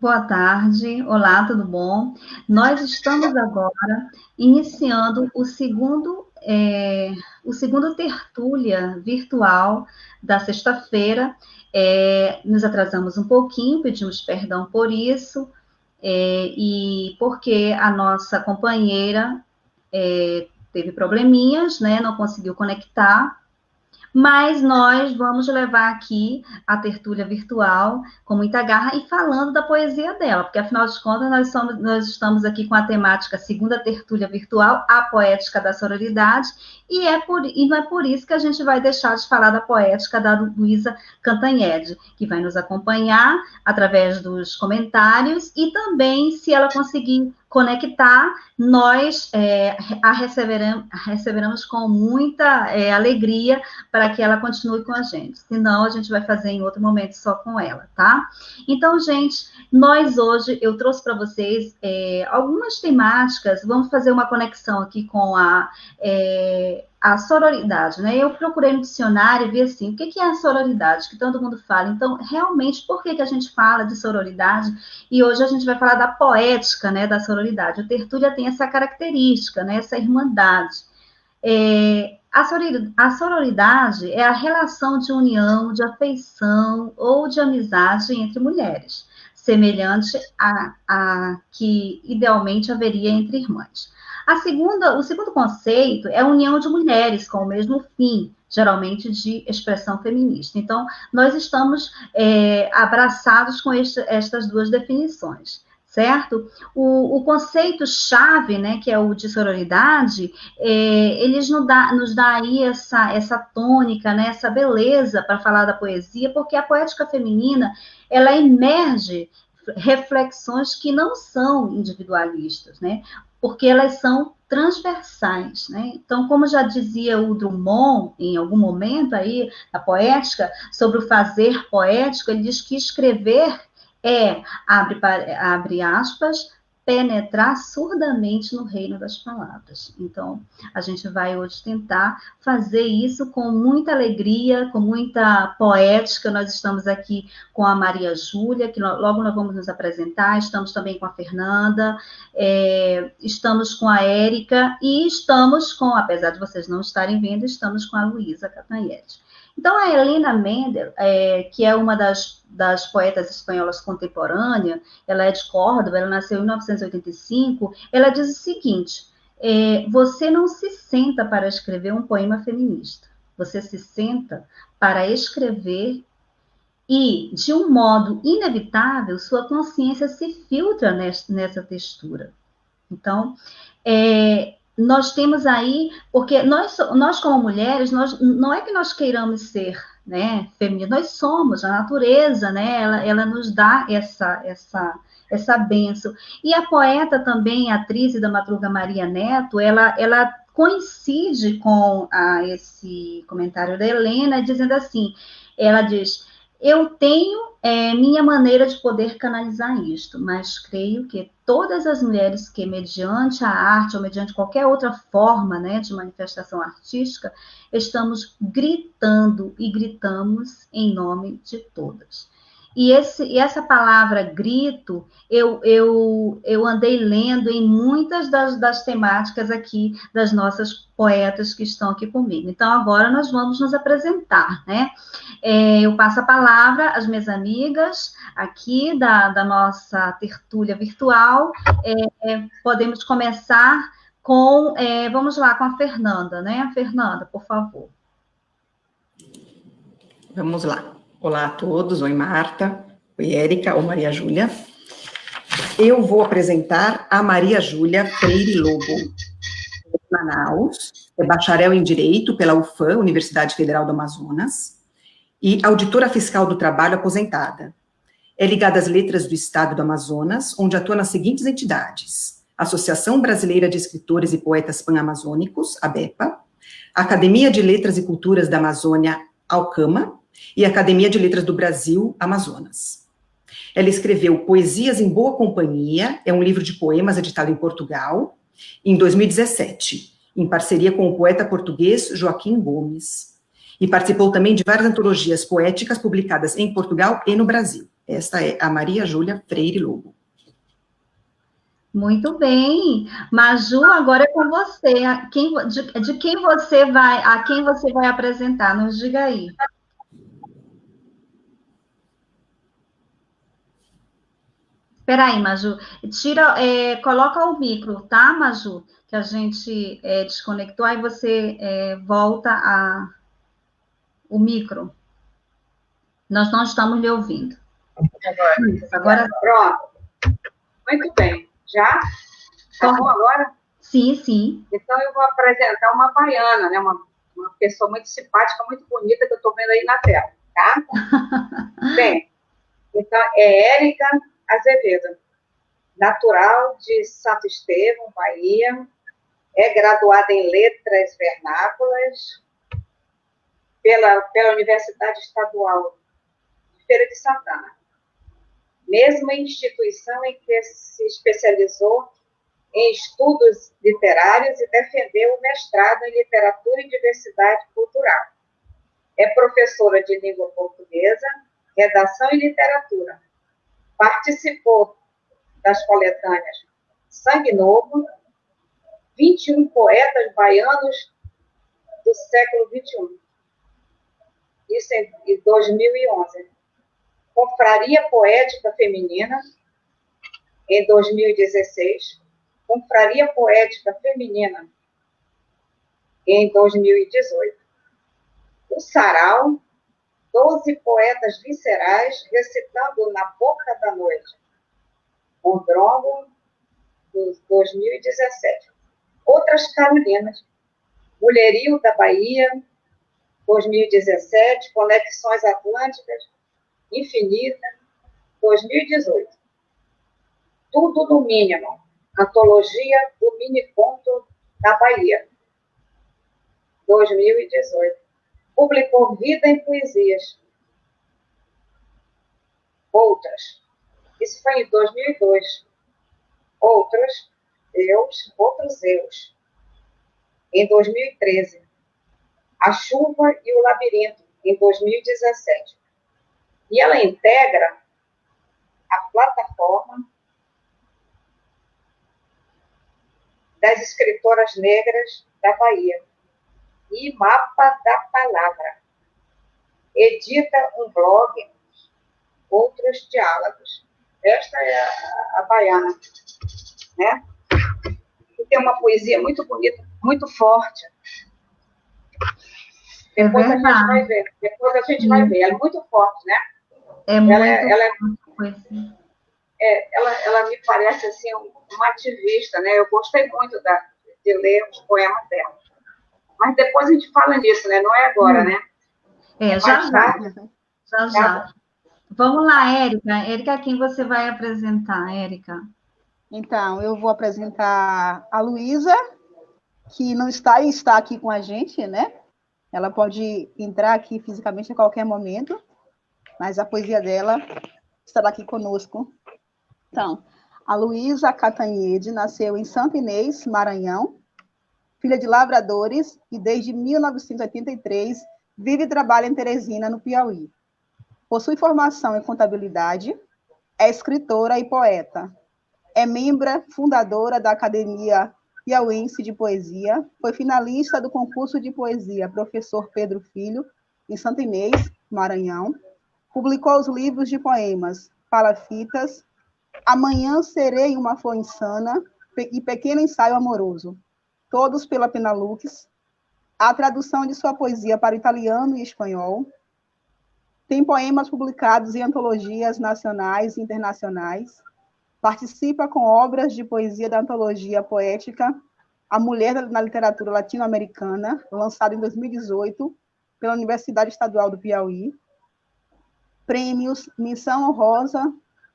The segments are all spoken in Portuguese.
Boa tarde, olá, tudo bom? Nós estamos agora iniciando o segundo tertúlia virtual da sexta-feira. Nos atrasamos um pouquinho, pedimos perdão por isso, e porque a nossa companheira teve probleminhas, né? Não conseguiu conectar. Mas nós vamos levar aqui a tertúlia virtual com muita garra e falando da poesia dela, porque afinal de contas nós estamos aqui com a temática segunda tertúlia virtual, a poética da sororidade, e não é por isso que a gente vai deixar de falar da poética da Luísa Cantanhede, que vai nos acompanhar através dos comentários e também, se ela conseguir conectar, nós a receberemos com muita alegria para que ela continue com a gente. Senão, a gente vai fazer em outro momento só com ela, tá? Então, gente, eu trouxe para vocês algumas temáticas, vamos fazer uma conexão aqui com a sororidade, né? Eu procurei no dicionário e vi assim, o que é a sororidade? Que todo mundo fala. Então, realmente, por que a gente fala de sororidade? E hoje a gente vai falar da poética, né, da sororidade. O tertúlia tem essa característica, né, essa irmandade. A sororidade é a relação de união, de afeição ou de amizade entre mulheres, semelhante a que idealmente haveria entre irmãs. O segundo conceito é a união de mulheres com o mesmo fim, geralmente de expressão feminista. Então, nós estamos abraçados com estas duas definições, certo? O conceito-chave, né, que é o de sororidade, eles nos dá aí essa tônica, né, essa beleza para falar da poesia, porque a poética feminina, ela emerge reflexões que não são individualistas, né? Porque elas são transversais, né? Então, como já dizia o Drummond, em algum momento aí, na poética, sobre o fazer poético, ele diz que escrever abre aspas, penetrar surdamente no reino das palavras. Então, a gente vai hoje tentar fazer isso com muita alegria, com muita poética. Nós estamos aqui com a Maria Júlia, que logo nós vamos nos apresentar, estamos também com a Fernanda, estamos com a Érica e estamos com, apesar de vocês não estarem vendo, estamos com a Luísa Cantanhede. Então, a Helena Mendel, que é uma das poetas espanholas contemporâneas, ela é de Córdoba, ela nasceu em 1985, ela diz o seguinte, você não se senta para escrever um poema feminista, você se senta para escrever e, de um modo inevitável, sua consciência se filtra nessa textura. Então, nós temos aí, porque nós como mulheres, não é que nós queiramos ser, né, femininas, nós somos, a natureza, né, ela nos dá essa bênção. E a poeta também, a atriz da Madruga Maria Neto, ela coincide com esse comentário da Helena, dizendo assim, ela diz, eu tenho minha maneira de poder canalizar isto, mas creio que todas as mulheres que, mediante a arte ou mediante qualquer outra forma, né, de manifestação artística, estamos gritando e gritamos em nome de todas. E essa palavra grito, eu andei lendo em muitas das temáticas aqui das nossas poetas que estão aqui comigo. Então, agora nós vamos nos apresentar, né? Eu passo a palavra às minhas amigas aqui da nossa tertúlia virtual. Podemos começar com, vamos lá, com a Fernanda, né? Fernanda, por favor. Vamos lá. Olá a todos, oi Marta, oi Érica, ou Maria Júlia. Eu vou apresentar a Maria Júlia Freire Lobo, de Manaus, é bacharel em Direito pela UFAM, Universidade Federal do Amazonas, e auditora fiscal do trabalho aposentada. É ligada às letras do Estado do Amazonas, onde atua nas seguintes entidades: Associação Brasileira de Escritores e Poetas Pan-Amazônicos, ABEPA, Academia de Letras e Culturas da Amazônia, Alcama, e Academia de Letras do Brasil, Amazonas. Ela escreveu Poesias em Boa Companhia, é um livro de poemas editado em Portugal, em 2017, em parceria com o poeta português Joaquim Gomes, e participou também de várias antologias poéticas publicadas em Portugal e no Brasil. Esta é a Maria Júlia Freire Lobo. Muito bem. Maju, agora é com você. De quem você vai, a quem você vai apresentar? Nos diga aí. Espera aí, Maju. Coloca o micro, tá, Maju? Que a gente desconectou, aí você volta o micro. Nós não estamos lhe ouvindo. Agora. Pronto. Muito bem. Já? Tá bom agora? Sim, sim. Então, eu vou apresentar uma baiana, né? Uma pessoa muito simpática, muito bonita, que eu estou vendo aí na tela, tá? Bem, então, é Érica Azevedo, natural de Santo Estevão, Bahia, é graduada em Letras Vernáculas pela Universidade Estadual de Feira de Santana, mesma instituição em que se especializou em estudos literários e defendeu o mestrado em literatura e diversidade cultural. É professora de língua portuguesa, redação e literatura. Participou das coletâneas Sangue Novo, 21 poetas baianos do século XXI. Isso em 2011. Confraria Poética Feminina, em 2016. Confraria Poética Feminina, em 2018. O Sarau, 12 poetas viscerais recitando na boca da noite, Mondrongo, 2017. Outras Carolinas, Mulherio da Bahia, 2017, Conexões Atlânticas, Infinita, 2018. Tudo no Mínimo, Antologia do Miniconto da Bahia, 2018. Publicou Vida em Poesias. Outras. Isso foi em 2002. Outros Eus, em 2013. A Chuva e o Labirinto, em 2017. E ela integra a plataforma das escritoras negras da Bahia e Mapa da Palavra. Edita um blog, Outros Diálogos. Esta é a baiana, né? E tem uma poesia muito bonita, muito forte. Depois a gente vai ver. Ela é muito forte, né? Ela me parece assim uma ativista, né? Eu gostei muito de ler os poemas dela. Mas depois a gente fala nisso, né? Não é agora, né? Já. Vamos lá, Érica. Érica, quem você vai apresentar, Érica? Então, eu vou apresentar a Luísa, que não está e está aqui com a gente, né? Ela pode entrar aqui fisicamente a qualquer momento, mas a poesia dela estará aqui conosco. Então, a Luísa Catanhede nasceu em Santa Inês, Maranhão, filha de lavradores, e desde 1983 vive e trabalha em Teresina, no Piauí. Possui formação em contabilidade, é escritora e poeta. É membro fundadora da Academia Piauiense de Poesia, foi finalista do concurso de poesia Professor Pedro Filho, em Santa Inês, Maranhão. Publicou os livros de poemas Palafitas, Amanhã Serei uma Flor Insana e Pequeno Ensaio Amoroso, todos pela Penalux. A tradução de sua poesia para italiano e espanhol. Tem poemas publicados em antologias nacionais e internacionais. Participa com obras de poesia da antologia poética A Mulher na Literatura Latino-Americana, lançada em 2018 pela Universidade Estadual do Piauí. Prêmios Menção Honrosa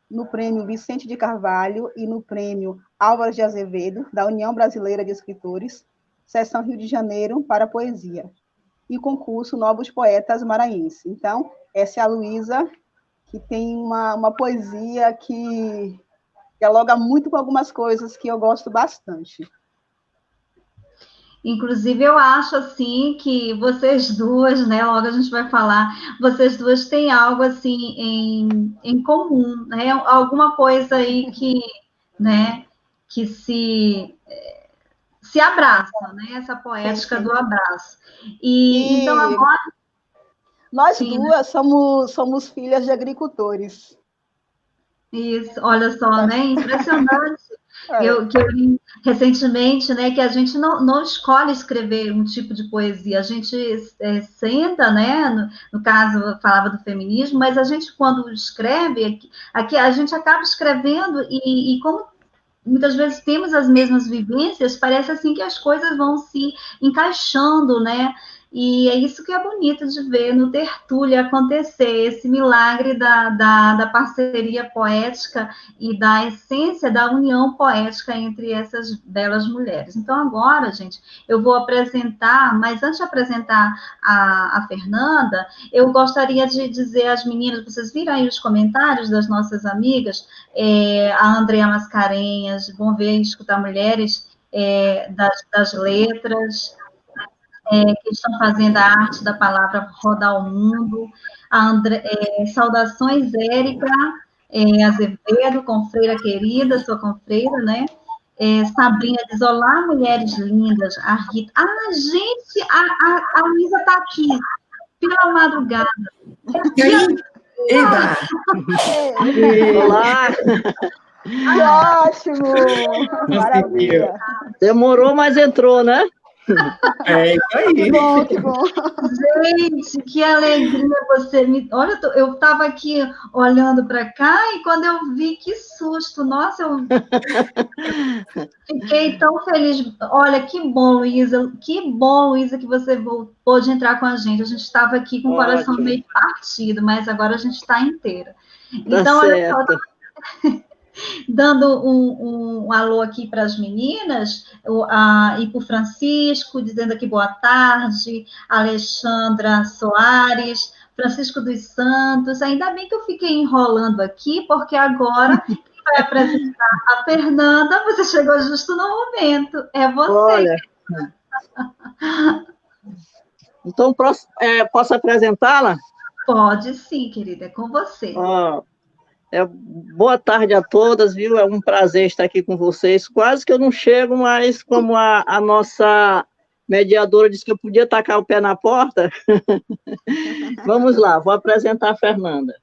no Prêmio Vicente de Carvalho e no Prêmio Álvares de Azevedo, da União Brasileira de Escritores, Seção Rio de Janeiro, para Poesia. E concurso Novos Poetas Maranhenses. Então, essa é a Luísa, que tem uma poesia que dialoga muito com algumas coisas que eu gosto bastante. Inclusive, eu acho assim que vocês duas, né? Logo a gente vai falar, vocês duas têm algo assim em comum, né? Alguma coisa aí que, né? Que se abraça, né? Essa poética Sim. do abraço. E então E agora nós sim, duas somos filhas de agricultores. isso, olha só, né? Impressionante. É. Que eu li recentemente, né, que a gente não escolhe escrever um tipo de poesia, a gente senta, né, no caso, eu falava do feminismo, mas a gente, quando escreve, aqui a gente acaba escrevendo e como muitas vezes temos as mesmas vivências, parece assim que as coisas vão se encaixando, né? E é isso que é bonito de ver no Tertúlia acontecer, esse milagre da parceria poética e da essência da união poética entre essas belas mulheres. Então, agora, gente, eu vou apresentar, mas antes de apresentar a Fernanda, eu gostaria de dizer às meninas, vocês viram aí os comentários das nossas amigas, a Andrea Mascarenhas, vão ver e escutar mulheres das letras, que estão fazendo a arte da palavra rodar o mundo. Saudações, Érica Azevedo, confreira querida, sua confreira, né? Sabrina diz, olá, mulheres lindas. A Rita, gente, a Luísa está aqui, pela madrugada. E aí? Eba! Olá! Que ótimo! Maravilha! Demorou, mas entrou, né? É isso aí. Que bom, que bom. Gente, que alegria você me... Olha, eu estava aqui olhando para cá e quando eu vi, que susto. Nossa, eu fiquei tão feliz. Olha, que bom, Luísa. Que bom, Luísa, que você pôde entrar com a gente. A gente estava aqui com o coração Ótimo. meio partido, mas agora a gente está inteira. Tá Então, olha só, certo. dando um alô aqui para as meninas, e para o Francisco, dizendo aqui boa tarde, Alexandra Soares, Francisco dos Santos, ainda bem que eu fiquei enrolando aqui, porque agora quem vai apresentar a Fernanda, você chegou justo no momento, é você. Olha. Então, posso apresentá-la? Pode sim, querida, é com você. Boa tarde a todas, viu? É um prazer estar aqui com vocês. Quase que eu não chego, mas como a nossa mediadora disse que eu podia tacar o pé na porta, vamos lá, vou apresentar a Fernanda.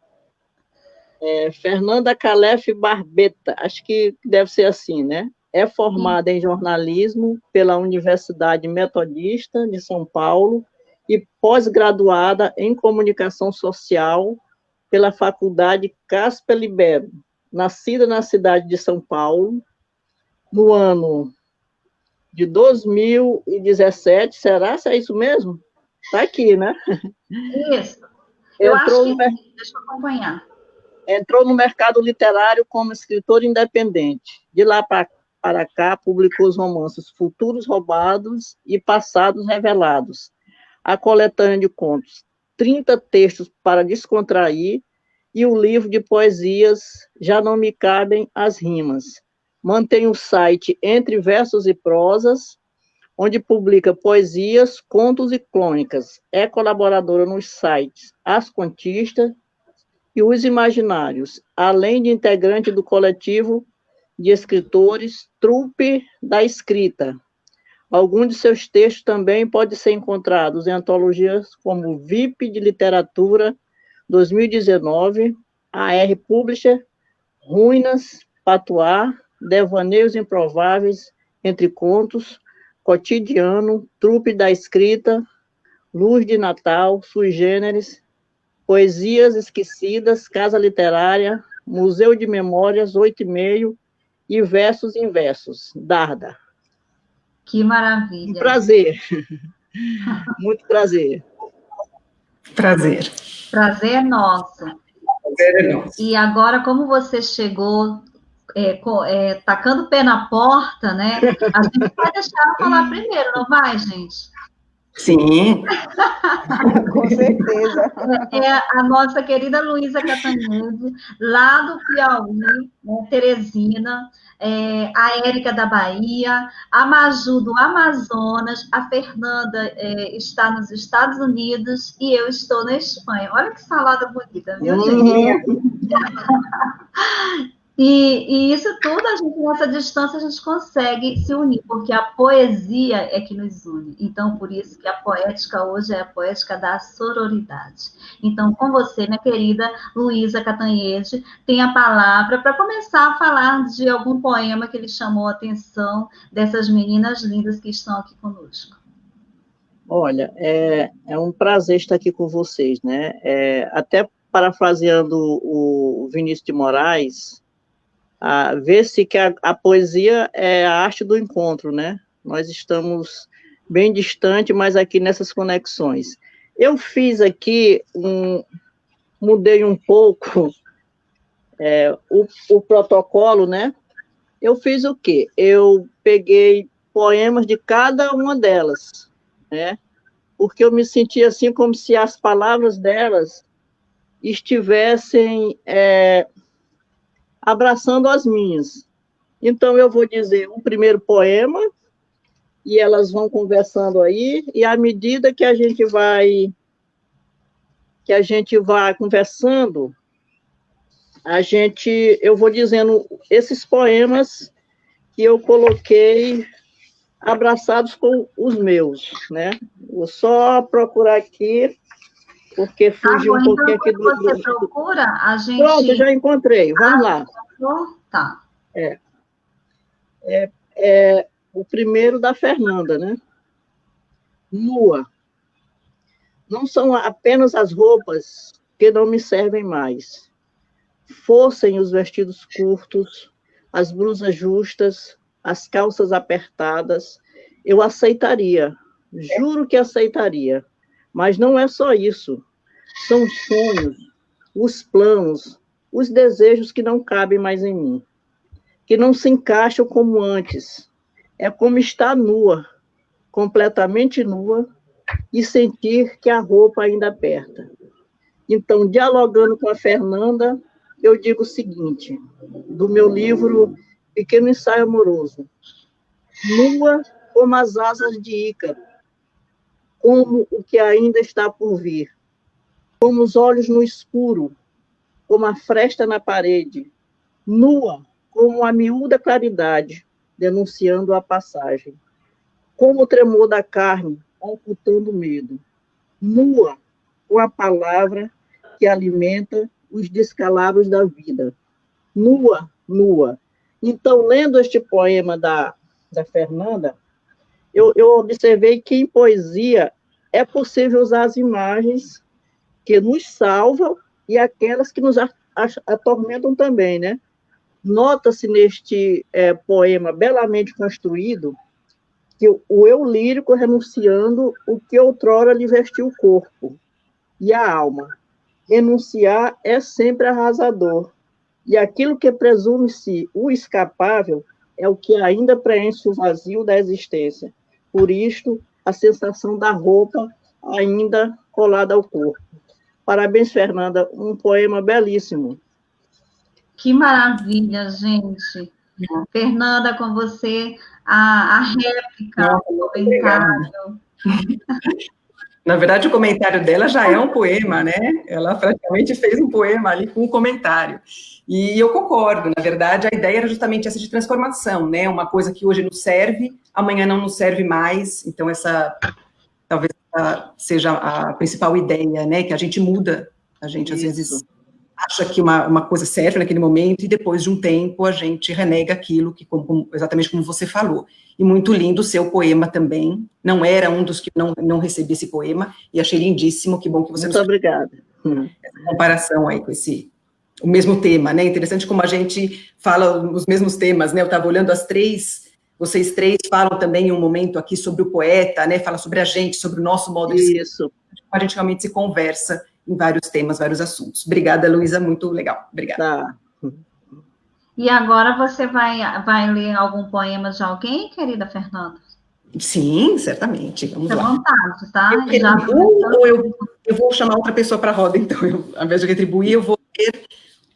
Fernanda Calef Barbeta, acho que deve ser assim, né? É formada em jornalismo pela Universidade Metodista de São Paulo e pós-graduada em comunicação social pela Faculdade Casper Libero, nascida na cidade de São Paulo, no ano de 2017, será? Se é isso mesmo? Está aqui, né? Isso. Eu acho que sim, deixa eu acompanhar. Entrou no mercado literário como escritora independente. De lá para cá, publicou os romances Futuros Roubados e Passados Revelados, a coletânea de contos 30 textos para descontrair e o livro de poesias Já Não Me Cabem as Rimas. Mantém o site Entre Versos e Prosas, onde publica poesias, contos e crônicas. É colaboradora nos sites As Contistas e Os Imaginários, além de integrante do coletivo de escritores Trupe da Escrita. Alguns de seus textos também podem ser encontrados em antologias como VIP de Literatura 2019, AR Publisher, Ruínas, Patuá, Devaneios Improváveis, Entre Contos, Cotidiano, Trupe da Escrita, Luz de Natal, Sui Generis, Poesias Esquecidas, Casa Literária, Museu de Memórias 8,5 e Versos em Versos, Darda. Que maravilha. Um prazer. Muito prazer. Prazer. Prazer é nosso. Prazer é nosso. E agora, como você chegou tacando o pé na porta, né? A gente vai deixar ela falar primeiro, não vai, gente? Sim. Com certeza. É a nossa querida Luísa Catanhede, lá do Piauí, né, Teresina, a Érica da Bahia, a Maju do Amazonas, a Fernanda está nos Estados Unidos e eu estou na Espanha. Olha que salada bonita, viu, gente? E isso tudo, a gente, nessa distância, a gente consegue se unir, porque a poesia é que nos une. Então, por isso que a poética hoje é a poética da sororidade. Então, com você, minha querida Luísa Catanhede, tem a palavra para começar a falar de algum poema que lhe chamou a atenção dessas meninas lindas que estão aqui conosco. Olha, é um prazer estar aqui com vocês, né? Até parafraseando o Vinícius de Moraes, vê-se que a poesia é a arte do encontro, né? Nós estamos bem distantes, mas aqui nessas conexões. Eu fiz aqui, mudei um pouco o protocolo, né? Eu fiz o quê? Eu peguei poemas de cada uma delas, né? Porque eu me sentia assim como se as palavras delas estivessem abraçando as minhas. Então, eu vou dizer um primeiro poema, e elas vão conversando aí, e à medida que a gente vai conversando, eu vou dizendo esses poemas que eu coloquei abraçados com os meus, né? Vou só procurar aqui, porque fugiu um pouquinho aqui do... Você procura, a gente... Pronto, já encontrei, vamos lá. Tá. O primeiro da Fernanda, né? Nua. Não são apenas as roupas que não me servem mais. Fossem os vestidos curtos, as blusas justas, as calças apertadas, eu aceitaria, juro que aceitaria. Mas não é só isso. São os sonhos, os planos, os desejos que não cabem mais em mim, que não se encaixam como antes. É como estar nua, completamente nua, e sentir que a roupa ainda aperta. Então, dialogando com a Fernanda, eu digo o seguinte, do meu livro Pequeno Ensaio Amoroso: nua como as asas de Ícaro, como o que ainda está por vir, como os olhos no escuro, como a fresta na parede, nua como a miúda claridade, denunciando a passagem, como o tremor da carne, ocultando o medo, nua com a palavra que alimenta os descalabros da vida, nua, nua. Então, lendo este poema da Fernanda, eu observei que em poesia é possível usar as imagens que nos salvam e aquelas que nos atormentam também, né? Nota-se neste poema belamente construído que o eu lírico renunciando o que outrora lhe vestiu o corpo e a alma. Renunciar é sempre arrasador, e aquilo que presume-se o escapável é o que ainda preenche o vazio da existência. Por isto, a sensação da roupa ainda colada ao corpo. Parabéns, Fernanda, um poema belíssimo. Que maravilha, gente. Fernanda, com você, a réplica, o comentário. Na verdade, o comentário dela já é um poema, né? Ela praticamente fez um poema ali com um comentário. E eu concordo, na verdade, a ideia era justamente essa de transformação, né? Uma coisa que hoje nos serve, amanhã não nos serve mais. Então, essa talvez seja a principal ideia, né? Que a gente muda, a gente às vezes acha que uma coisa serve naquele momento e depois de um tempo a gente renega aquilo, que exatamente como você falou. E muito lindo o seu poema também. Não era um dos que não recebi esse poema e achei lindíssimo. Que bom que você Muito obrigada. Essa comparação aí com o mesmo tema, né? Interessante como a gente fala os mesmos temas, né? Eu estava olhando as três, vocês três falam também em um momento aqui sobre o poeta, né? Fala sobre a gente, sobre o nosso modo de escrever. Isso. A gente realmente se conversa em vários temas, vários assuntos. Obrigada, Luísa, muito legal. Obrigada. Tá. E agora você vai ler algum poema de alguém, querida Fernanda? Sim, certamente. Vamos Fique à lá. vontade, tá? Eu retribuo ou eu vou chamar outra pessoa para a roda, então, ao invés de retribuir, eu vou ler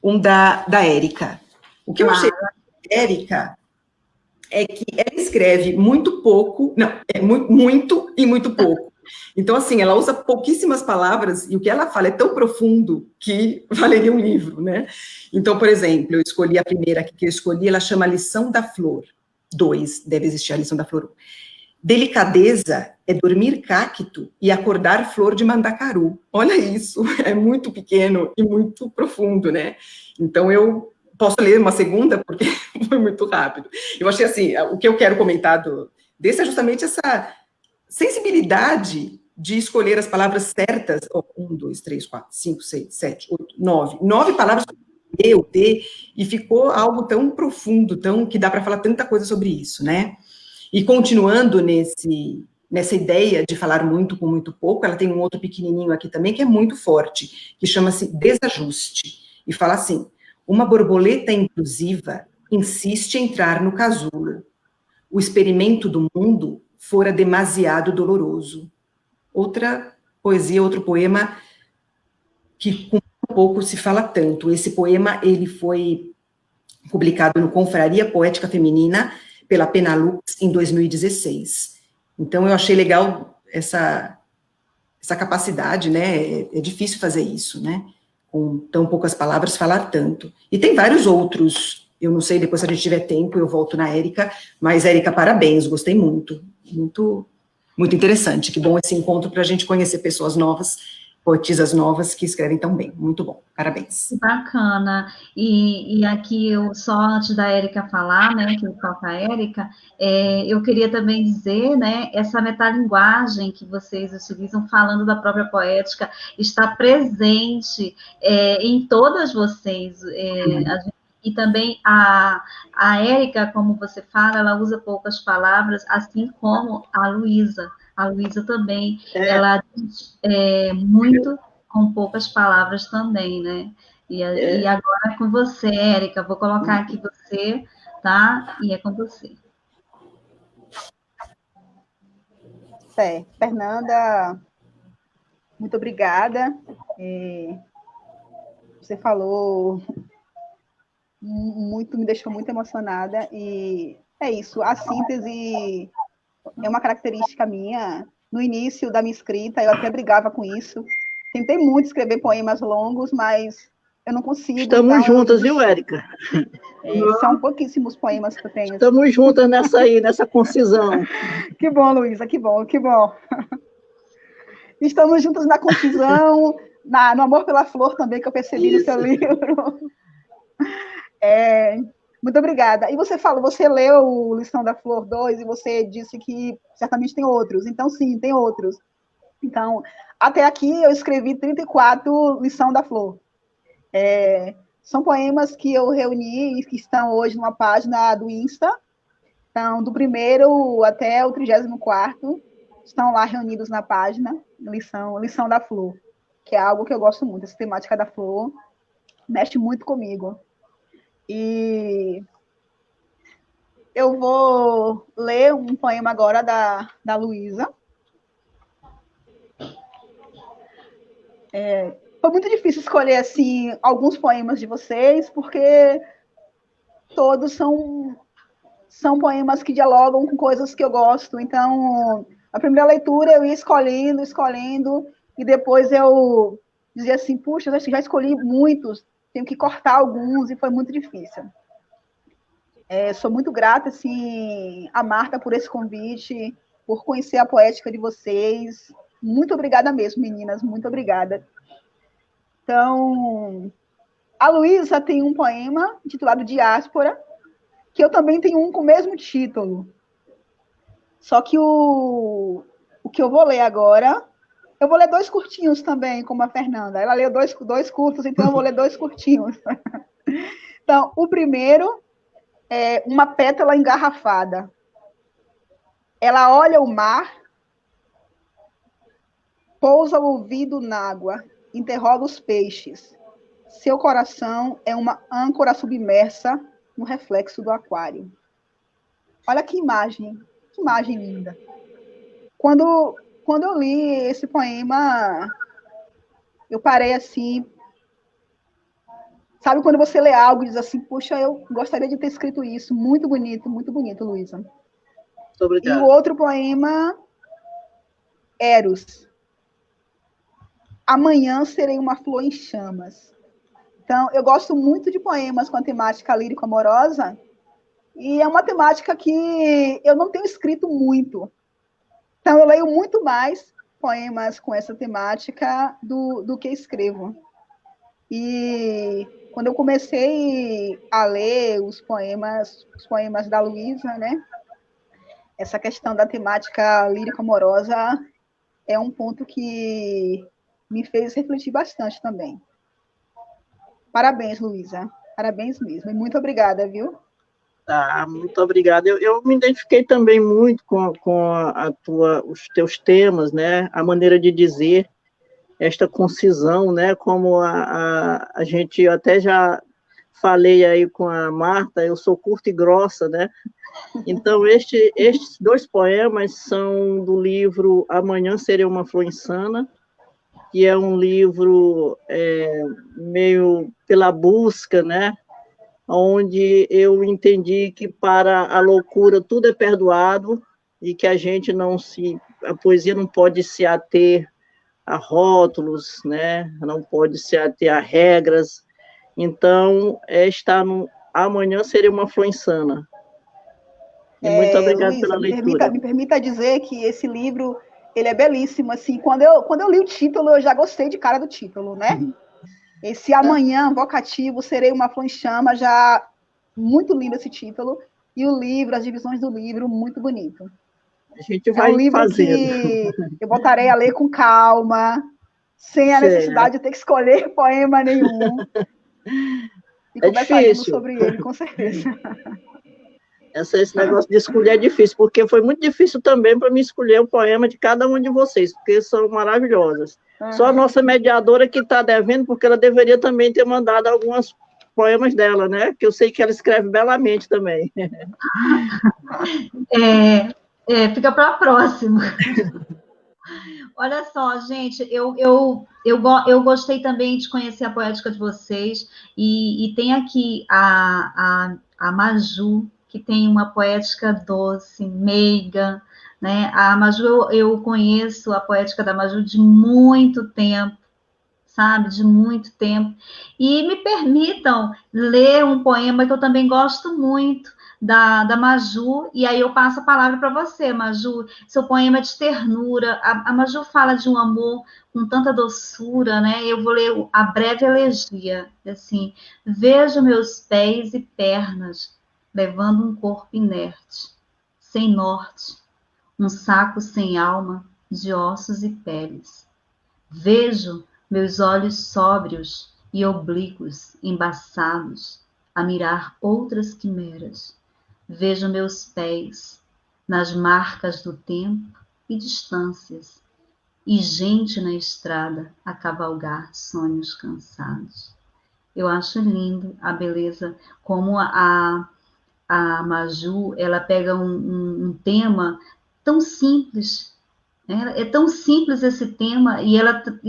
um da Érica. O que eu achei da Érica é que ela escreve muito pouco, não, é muito e muito pouco. Então, assim, ela usa pouquíssimas palavras e o que ela fala é tão profundo que valeria um livro, né? Então, por exemplo, eu escolhi a primeira que eu escolhi, ela chama Lição da Flor 2, deve existir a Lição da Flor 1. Delicadeza é dormir cacto e acordar flor de mandacaru. Olha isso, é muito pequeno e muito profundo, né? Então, eu posso ler uma segunda, porque foi muito rápido. Eu achei assim, o que eu quero comentar desse é justamente essa sensibilidade de escolher as palavras certas. 1, 2, 3, 4, 5, 6, 7, 8, 9. 9 palavras eu, de, e ficou algo tão profundo, tão que dá para falar tanta coisa sobre isso, né? E continuando nessa ideia de falar muito com muito pouco, ela tem um outro pequenininho aqui também, que é muito forte, que chama-se desajuste. E fala assim, uma borboleta inclusiva insiste em entrar no casulo. O experimento do mundo fora demasiado doloroso. Outra poesia, outro poema que com pouco se fala tanto. Esse poema, ele foi publicado no Confraria Poética Feminina, pela Penalux, em 2016. Então, eu achei legal essa capacidade, né? É difícil fazer isso, né? Com tão poucas palavras, falar tanto. E tem vários outros, eu não sei, depois se a gente tiver tempo, eu volto na Érica, mas, Érica, parabéns, gostei muito, muito, muito interessante. Que bom esse encontro para a gente conhecer pessoas novas, poetisas novas que escrevem tão bem. Muito bom, parabéns. Bacana. E aqui, eu só antes da Érica falar, né, que toca a Érica, eu queria também dizer, né, essa metalinguagem que vocês utilizam falando da própria poética está presente em todas vocês. E também a Érica, como você fala, ela usa poucas palavras, assim como a Luísa. A Luísa também, ela diz muito com poucas palavras também, né? E agora é com você, Érica. Vou colocar aqui você, tá? E é com você. Fernanda, muito obrigada. Você falou muito, me deixou muito emocionada. E é isso, a síntese é uma característica minha. No início da minha escrita, eu até brigava com isso. Tentei muito escrever poemas longos, mas eu não consigo. Estamos juntas, viu, Érica? São pouquíssimos poemas que eu tenho. Estamos juntas nessa concisão. Que bom, Luísa, que bom, que bom. Estamos juntas na concisão, no Amor pela Flor também, que eu percebi no seu livro. Muito obrigada. E você leu Lição da Flor 2 e você disse que certamente tem outros. Então, sim, tem outros. Então, até aqui eu escrevi 34 Lição da Flor. São poemas que eu reuni e que estão hoje numa página do Insta. Então, do primeiro até o 34º, estão lá reunidos na página, Lição da Flor, que é algo que eu gosto muito, essa temática da flor mexe muito comigo. E eu vou ler um poema agora da Luísa. Foi muito difícil escolher assim alguns poemas de vocês, porque todos são poemas que dialogam com coisas que eu gosto. Então, a primeira leitura eu ia escolhendo, e depois eu dizia assim, puxa, eu já escolhi muitos, tenho que cortar alguns, e foi muito difícil. Sou muito grata, assim, a Marta por esse convite, por conhecer a poética de vocês. Muito obrigada mesmo, meninas, muito obrigada. Então, a Luísa tem um poema intitulado Diáspora, que eu também tenho um com o mesmo título. Só que o que eu vou ler agora, eu vou ler 2 curtinhos também, como a Fernanda. Ela leu 2 curtos, então eu vou ler 2 curtinhos. Então, o primeiro é Uma Pétala Engarrafada. Ela olha o mar, pousa o ouvido na água, interroga os peixes. Seu coração é uma âncora submersa no reflexo do aquário. Olha que imagem imagem linda. Quando eu li esse poema, eu parei assim. Sabe quando você lê algo e diz assim, puxa, eu gostaria de ter escrito isso. Muito bonito, Luísa. Muito obrigado. E o outro poema, Eros. Amanhã serei uma flor em chamas. Então, eu gosto muito de poemas com a temática lírico-amorosa, e é uma temática que eu não tenho escrito muito. Então, eu leio muito mais poemas com essa temática do que escrevo. E quando eu comecei a ler os poemas da Luísa, né, essa questão da temática lírico-amorosa é um ponto que me fez refletir bastante também. Parabéns, Luísa. Parabéns mesmo. E muito obrigada, viu? Tá, muito obrigado. Eu me identifiquei também muito com os teus temas, né? A maneira de dizer, esta concisão, né? Como a gente, eu até já falei aí com a Marta, eu sou curta e grossa, né? Então, estes dois poemas são do livro Amanhã Serei uma Flor Insana, que é um livro meio pela busca, né? Onde eu entendi que para a loucura tudo é perdoado e que a poesia não pode se ater a rótulos, né? Não pode se ater a regras. Então, está no Amanhã Seria uma Flor Insana. E muito obrigado Luísa, pela leitura. me permita dizer que esse livro, ele é belíssimo, assim, quando eu li o título, eu já gostei de cara do título, né? Esse Amanhã, vocativo, Serei uma Flor em Chama, já muito lindo esse título, e o livro, as divisões do livro, muito bonito. A gente vai um livro fazendo. Que eu voltarei a ler com calma, sem a necessidade de ter que escolher poema nenhum. E conversaremos sobre ele, com certeza. Esse negócio de escolher é difícil, porque foi muito difícil também para mim escolher o poema de cada um de vocês, porque são maravilhosas. Só a nossa mediadora que está devendo, porque ela deveria também ter mandado alguns poemas dela, né? Que eu sei que ela escreve belamente também. Fica para a próxima. Olha só, gente, eu gostei também de conhecer a poética de vocês, e tem aqui a Maju, que tem uma poética doce, meiga, né? A Maju, eu conheço a poética da Maju de muito tempo, sabe? De muito tempo. E me permitam ler um poema que eu também gosto muito, da Maju, e aí eu passo a palavra para você, Maju. Seu poema é de ternura. A Maju fala de um amor com tanta doçura, né? Eu vou ler a breve elegia, assim: vejo meus pés e pernas levando um corpo inerte, sem norte, um saco sem alma, de ossos e peles. Vejo meus olhos sóbrios e oblíquos, embaçados, a mirar outras quimeras. Vejo meus pés nas marcas do tempo e distâncias, e gente na estrada a cavalgar sonhos cansados. Eu acho lindo a beleza, como a Maju, ela pega um tema tão simples, né? É tão simples esse tema, e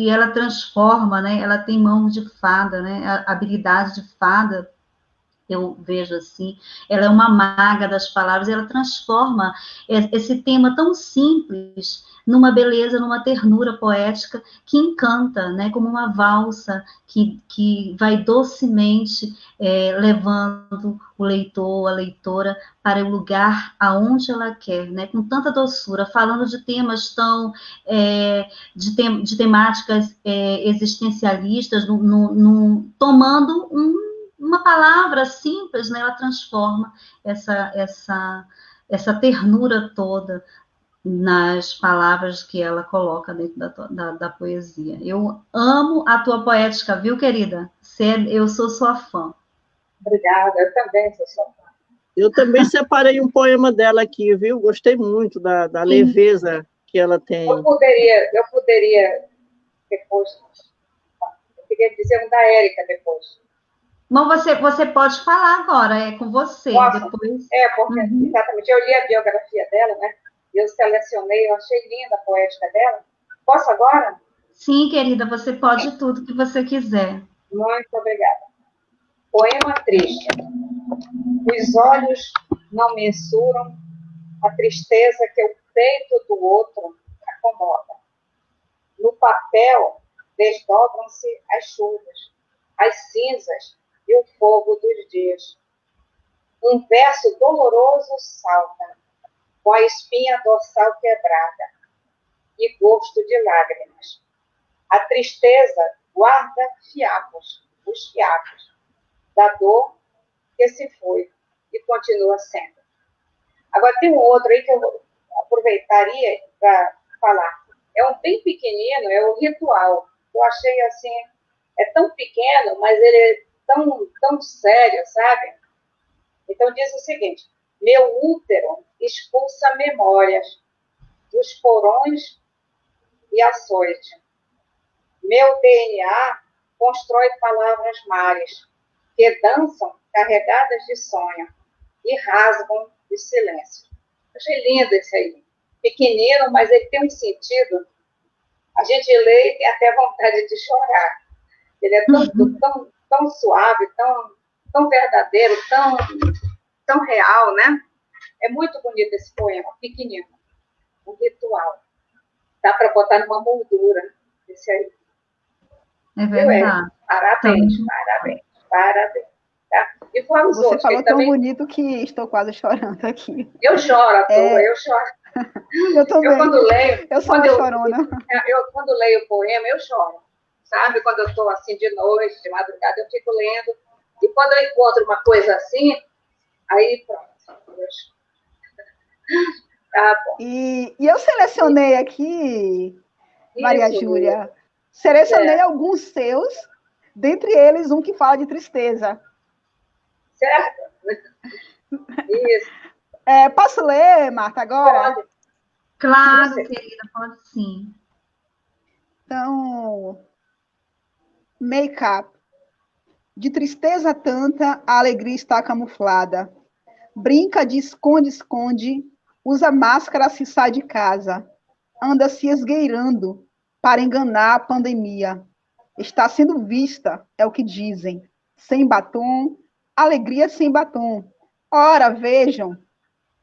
ela transforma, né? Ela tem mãos de fada, né? A habilidade de fada, eu vejo assim, ela é uma maga das palavras, ela transforma esse tema tão simples numa beleza, numa ternura poética que encanta, né? Como uma valsa que vai docemente levando o leitor, a leitora, para o lugar aonde ela quer, né? Com tanta doçura, falando de temas tão de temáticas existencialistas, tomando uma palavra simples, né? Ela transforma essa ternura toda nas palavras que ela coloca dentro da poesia. Eu amo a tua poética, viu, querida? Eu sou sua fã. Obrigada, eu também sou sua fã. Eu também separei um poema dela aqui, viu? Gostei muito da leveza que ela tem. Eu poderia depois, eu queria dizer um da Érica depois. Não, você pode falar agora, é com você. Nossa, depois. porque exatamente, eu li a biografia dela, né? Eu selecionei, eu achei linda a poética dela. Posso agora? Sim, querida, você pode tudo que você quiser. Muito obrigada. Poema triste. Os olhos não mensuram a tristeza que o peito do outro acomoda. No papel desdobram-se as chuvas, as cinzas e o fogo dos dias. Um verso doloroso salta, com a espinha dorsal quebrada e gosto de lágrimas. A tristeza guarda fiapos, os fiapos da dor que se foi e continua sendo. Agora tem um outro aí que eu aproveitaria para falar. É um bem pequenino, é o Ritual. Eu achei assim, é tão pequeno, mas ele é tão sério, sabe? Então diz o seguinte: meu útero expulsa memórias dos porões e açoite. Meu DNA constrói palavras mares que dançam carregadas de sonho e rasgam de silêncio. Achei lindo esse aí. Pequenino, mas ele tem um sentido. A gente lê e tem até vontade de chorar. Ele é tão suave, tão verdadeiro, tão real, né? É muito bonito esse poema, pequenino. Um ritual. Dá para botar numa moldura esse aí. É verdade. Parabéns. Tá? E fora os Você outros. falou tão também... bonito que estou quase chorando aqui. Eu choro à toa, eu choro. Eu também. Eu quando leio... Eu sou uma chorona. Eu quando leio o poema, eu choro. Sabe? Quando eu estou assim de noite, de madrugada, eu fico lendo. E quando eu encontro uma coisa assim, aí pronto. Tá bom. E eu selecionei aqui, Maria Júlia, selecionei alguns seus, dentre eles um que fala de tristeza. Certo? Isso. Posso ler, Marta, agora? Pode. Claro, querida, pode sim. Então, make-up. De tristeza tanta, a alegria está camuflada. Brinca de esconde-esconde, usa máscara se sai de casa. Anda se esgueirando para enganar a pandemia. Está sendo vista, é o que dizem. Sem batom, alegria sem batom. Ora, vejam,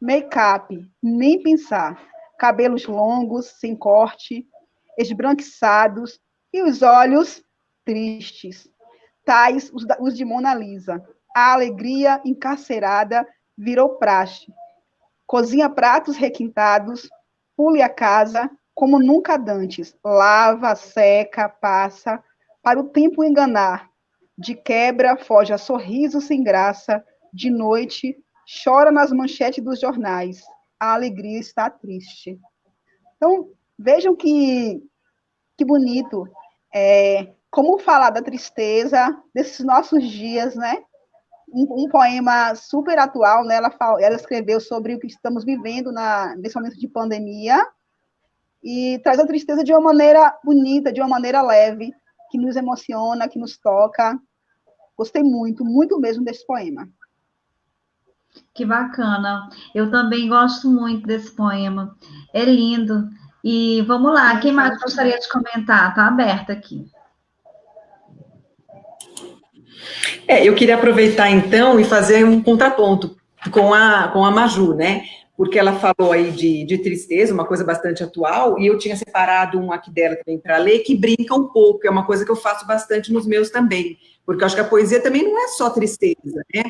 make-up, nem pensar. Cabelos longos, sem corte, esbranquiçados e os olhos tristes. Tais os de Mona Lisa. A alegria encarcerada virou praxe. Cozinha pratos requintados, pule a casa como nunca dantes. Lava, seca, passa, para o tempo enganar. De quebra, foge a sorriso sem graça. De noite, chora nas manchetes dos jornais. A alegria está triste. Então, vejam que bonito. Como falar da tristeza desses nossos dias, né? Um poema super atual, né? Ela escreveu sobre o que estamos vivendo nesse momento de pandemia e traz a tristeza de uma maneira bonita, de uma maneira leve, que nos emociona, que nos toca. Gostei muito, muito mesmo desse poema. Que bacana. Eu também gosto muito desse poema. É lindo. E vamos lá, Sim, quem mais gostaria de comentar? Está aberto aqui. Eu queria aproveitar, então, e fazer um contraponto com a Maju, né? Porque ela falou aí de tristeza, uma coisa bastante atual, e eu tinha separado um aqui dela também para ler, que brinca um pouco, é uma coisa que eu faço bastante nos meus também, porque eu acho que a poesia também não é só tristeza, né?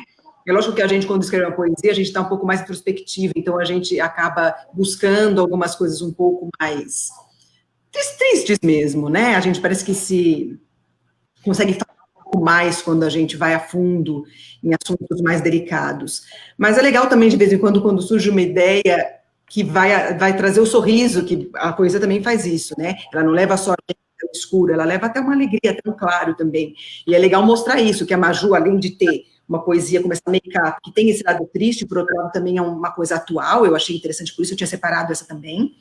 É lógico que a gente, quando escreve uma poesia, a gente está um pouco mais introspectiva, então a gente acaba buscando algumas coisas um pouco mais tristes mesmo, né? A gente parece que se consegue falar um pouco mais quando a gente vai a fundo em assuntos mais delicados. Mas é legal também, de vez em quando surge uma ideia que vai trazer o sorriso, que a poesia também faz isso, né? Ela não leva só a gente ao escuro, ela leva até uma alegria, até um claro também. E é legal mostrar isso, que a Maju, além de ter uma poesia como essa make-up, que tem esse lado triste, por outro lado também é uma coisa atual, eu achei interessante, por isso eu tinha separado essa também.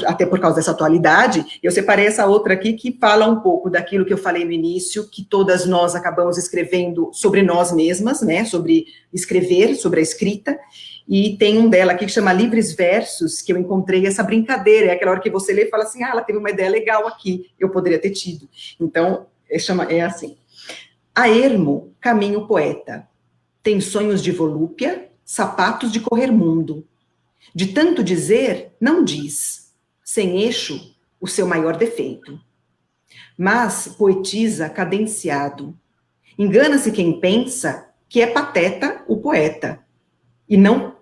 até por causa dessa atualidade, eu separei essa outra aqui que fala um pouco daquilo que eu falei no início, que todas nós acabamos escrevendo sobre nós mesmas, né, sobre escrever, sobre a escrita, e tem um dela aqui que chama Livres Versos, que eu encontrei essa brincadeira, é aquela hora que você lê e fala assim, ela teve uma ideia legal aqui, eu poderia ter tido. Então, é assim. A ermo, caminho poeta, tem sonhos de volúpia, sapatos de correr mundo. De tanto dizer, não diz, sem eixo, o seu maior defeito. Mas poetiza cadenciado. Engana-se quem pensa que é pateta o poeta. E não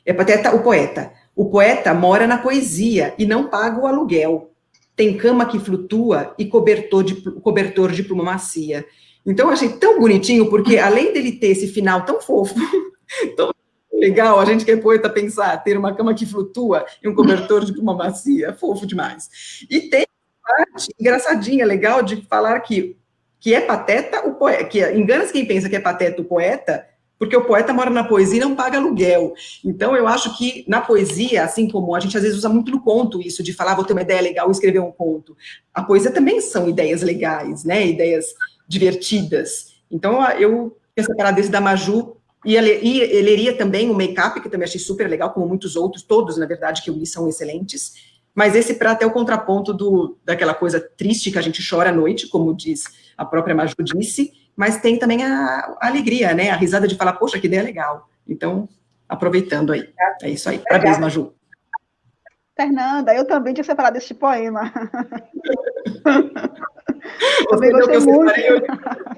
é pateta o poeta. O poeta mora na poesia e não paga o aluguel. Tem cama que flutua e cobertor de pluma macia. Então, eu achei tão bonitinho, porque além dele ter esse final tão fofo, tão legal, a gente que é poeta pensar, ter uma cama que flutua e um cobertor de pluma macia, fofo demais. E tem uma parte engraçadinha, legal, de falar que é pateta o poeta, que engana-se quem pensa que é pateta o poeta, porque o poeta mora na poesia e não paga aluguel. Então, eu acho que na poesia, assim como a gente às vezes usa muito no conto isso, de falar, vou ter uma ideia legal e escrever um conto. A poesia também são ideias legais, né, ideias divertidas. Então, eu tinha separado desse da Maju, e ele leria também o Make-up, que também achei super legal, como muitos outros, todos, na verdade, que eu li são excelentes, mas esse para até o contraponto daquela coisa triste que a gente chora à noite, como diz a própria Maju disse, mas tem também a alegria, né, a risada de falar, poxa, que ideia legal. Então, aproveitando aí. É isso aí. Parabéns, Maju. Fernanda, eu também tinha separado este poema. Também gostei muito.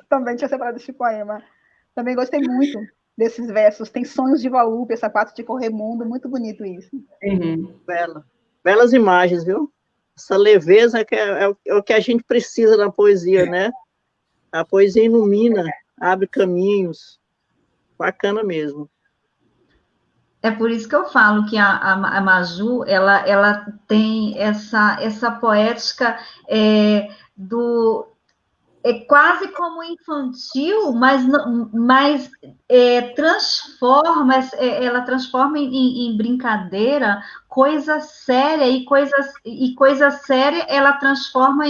Também tinha separado este poema. Também gostei muito desses versos. Tem sonhos de volúpia, sapatos de correr mundo. Muito bonito isso. Uhum. Belas imagens, viu? Essa leveza que é o que a gente precisa na poesia, né? A poesia ilumina, abre caminhos. Bacana mesmo. É por isso que eu falo que a Maju, ela tem essa poética quase como infantil, mas ela transforma em brincadeira coisa séria, e coisa séria ela transforma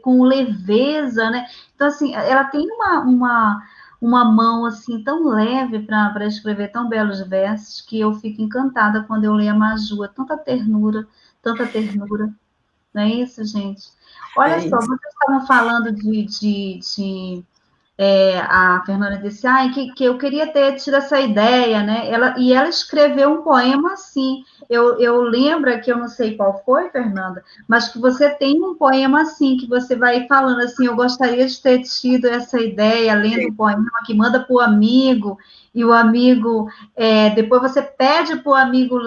com leveza, né? Então, assim, ela tem uma mão assim tão leve para escrever tão belos versos, que eu fico encantada quando eu leio a Maju. É tanta ternura, não é isso, gente? Olha só, vocês estavam falando a Fernanda disse, que eu queria ter tido essa ideia, né? Ela escreveu um poema assim. Eu lembro que eu não sei qual foi, Fernanda, mas que você tem um poema assim, que você vai falando assim, eu gostaria de ter tido essa ideia, lendo o poema, que manda para o amigo, e o amigo, depois você pede para o amigo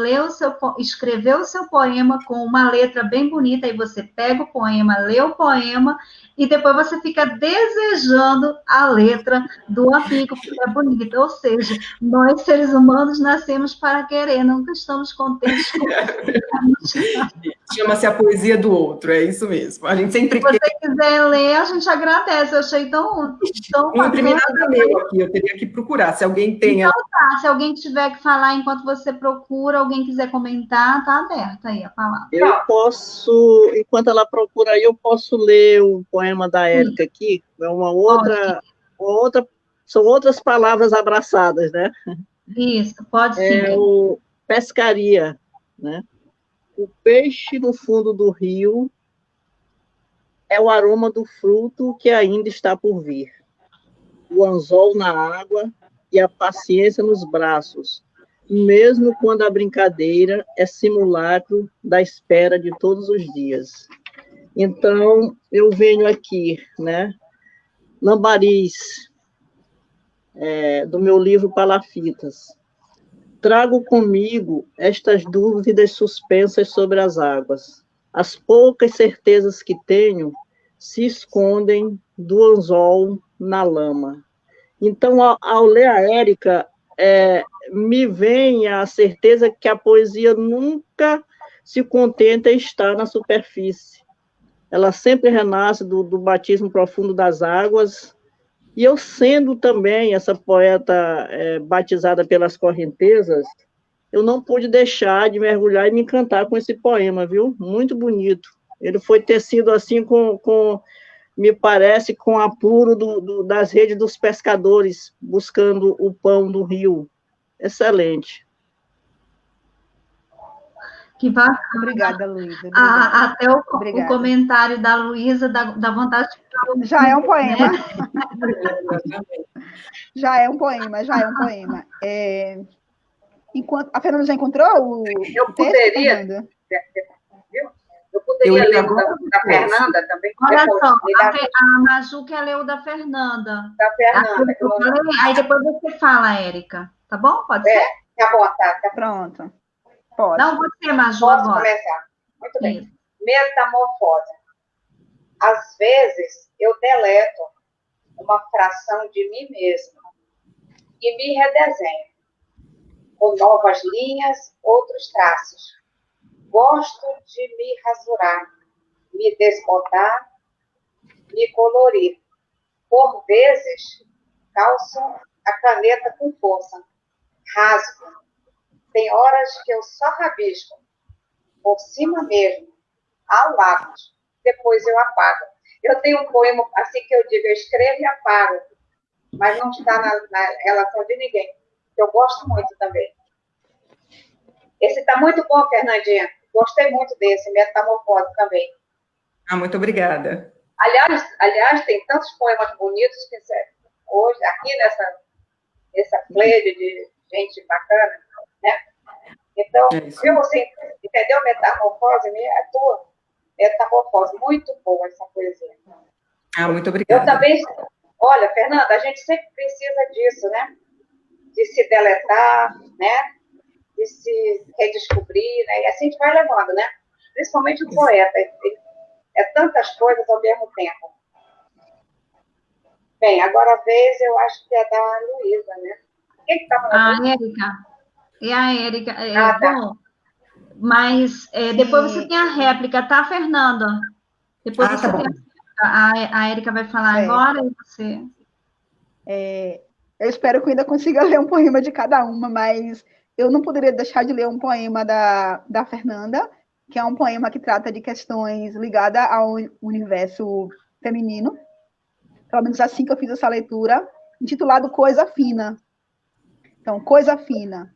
escrever o seu poema com uma letra bem bonita, aí você pega o poema, lê o poema, e depois você fica desejando a letra do amigo, que é bonita. Ou seja, nós, seres humanos, nascemos para querer, nunca estamos contentes com Chama-se a poesia do outro, é isso mesmo. A gente sempre Se você quiser ler, a gente agradece. Eu achei tão não imprimi nada meu aqui, eu teria que procurar. Se alguém tem... Então tá, se alguém tiver que falar enquanto você procura, alguém quiser comentar, tá aberta aí a palavra. Eu posso, enquanto ela procura aí, eu posso ler o poema da Érica aqui, é são outras palavras abraçadas, né? Isso, pode sim. É o pescaria, né? O peixe no fundo do rio é o aroma do fruto que ainda está por vir. O anzol na água e a paciência nos braços, mesmo quando a brincadeira é simulacro da espera de todos os dias. Então, eu venho aqui, né, Lambariz, do meu livro Palafitas. Trago comigo estas dúvidas suspensas sobre as águas. As poucas certezas que tenho se escondem do anzol na lama. Então, ao ler a Érica, me vem a certeza que a poesia nunca se contenta em estar na superfície. Ela sempre renasce do batismo profundo das águas, e eu, sendo também essa poeta batizada pelas correntezas, eu não pude deixar de mergulhar e me encantar com esse poema, viu? Muito bonito. Ele foi tecido assim me parece, com apuro das redes dos pescadores, buscando o pão do rio. Excelente. Que bacana. Obrigada, Luísa. Obrigada. Até o comentário da Luísa dá vontade de falar. Já é um poema. Né? Já é um poema. Enquanto a Fernanda já encontrou o texto, Fernanda? Eu poderia ler o da Fernanda também. Olha só, a Maju quer ler o da Fernanda. Da Fernanda. Aí depois você fala, Érica. Tá bom? Pode ser? Tá bom, tá. Pronto. Pode. Não, você, Maju, Posso agora. começar? Muito bem. Isso. Metamorfose. Às vezes, eu deleto uma fração de mim mesma e me redesenho, com novas linhas, outros traços. Gosto de me rasurar, me desbotar, me colorir. Por vezes, calço a caneta com força, rasgo. Tem horas que eu só rabisco, por cima mesmo, ao lápis. Depois eu apago. Eu tenho um poema assim que eu digo, eu escrevo e apago, mas não está na relação de ninguém. Eu gosto muito também. Esse está muito bom, Fernandinha. Gostei muito desse, Metamorfose também. Muito obrigada. Aliás, tem tantos poemas bonitos que hoje, aqui nessa pleia de gente bacana, né? Então, você entendeu? Metamorfose, é tua. Metamorfose, muito boa essa poesia. Muito obrigada. Eu também, olha, Fernanda, a gente sempre precisa disso, né? De se deletar, né? De se redescobrir, né? E assim a gente vai levando, né? Principalmente o poeta. É tantas coisas ao mesmo tempo. Bem, agora a vez eu acho que é da Luísa, né? Quem que está falando? A Érica. É a Érica. Tá. Bom, mas depois você tem a réplica, tá, Fernanda? Depois você tá tem a Érica vai falar agora e você... Eu espero que eu ainda consiga ler um poema de cada uma, mas eu não poderia deixar de ler um poema da Fernanda, que é um poema que trata de questões ligadas ao universo feminino. Pelo menos assim que eu fiz essa leitura, intitulado Coisa Fina. Então, Coisa Fina.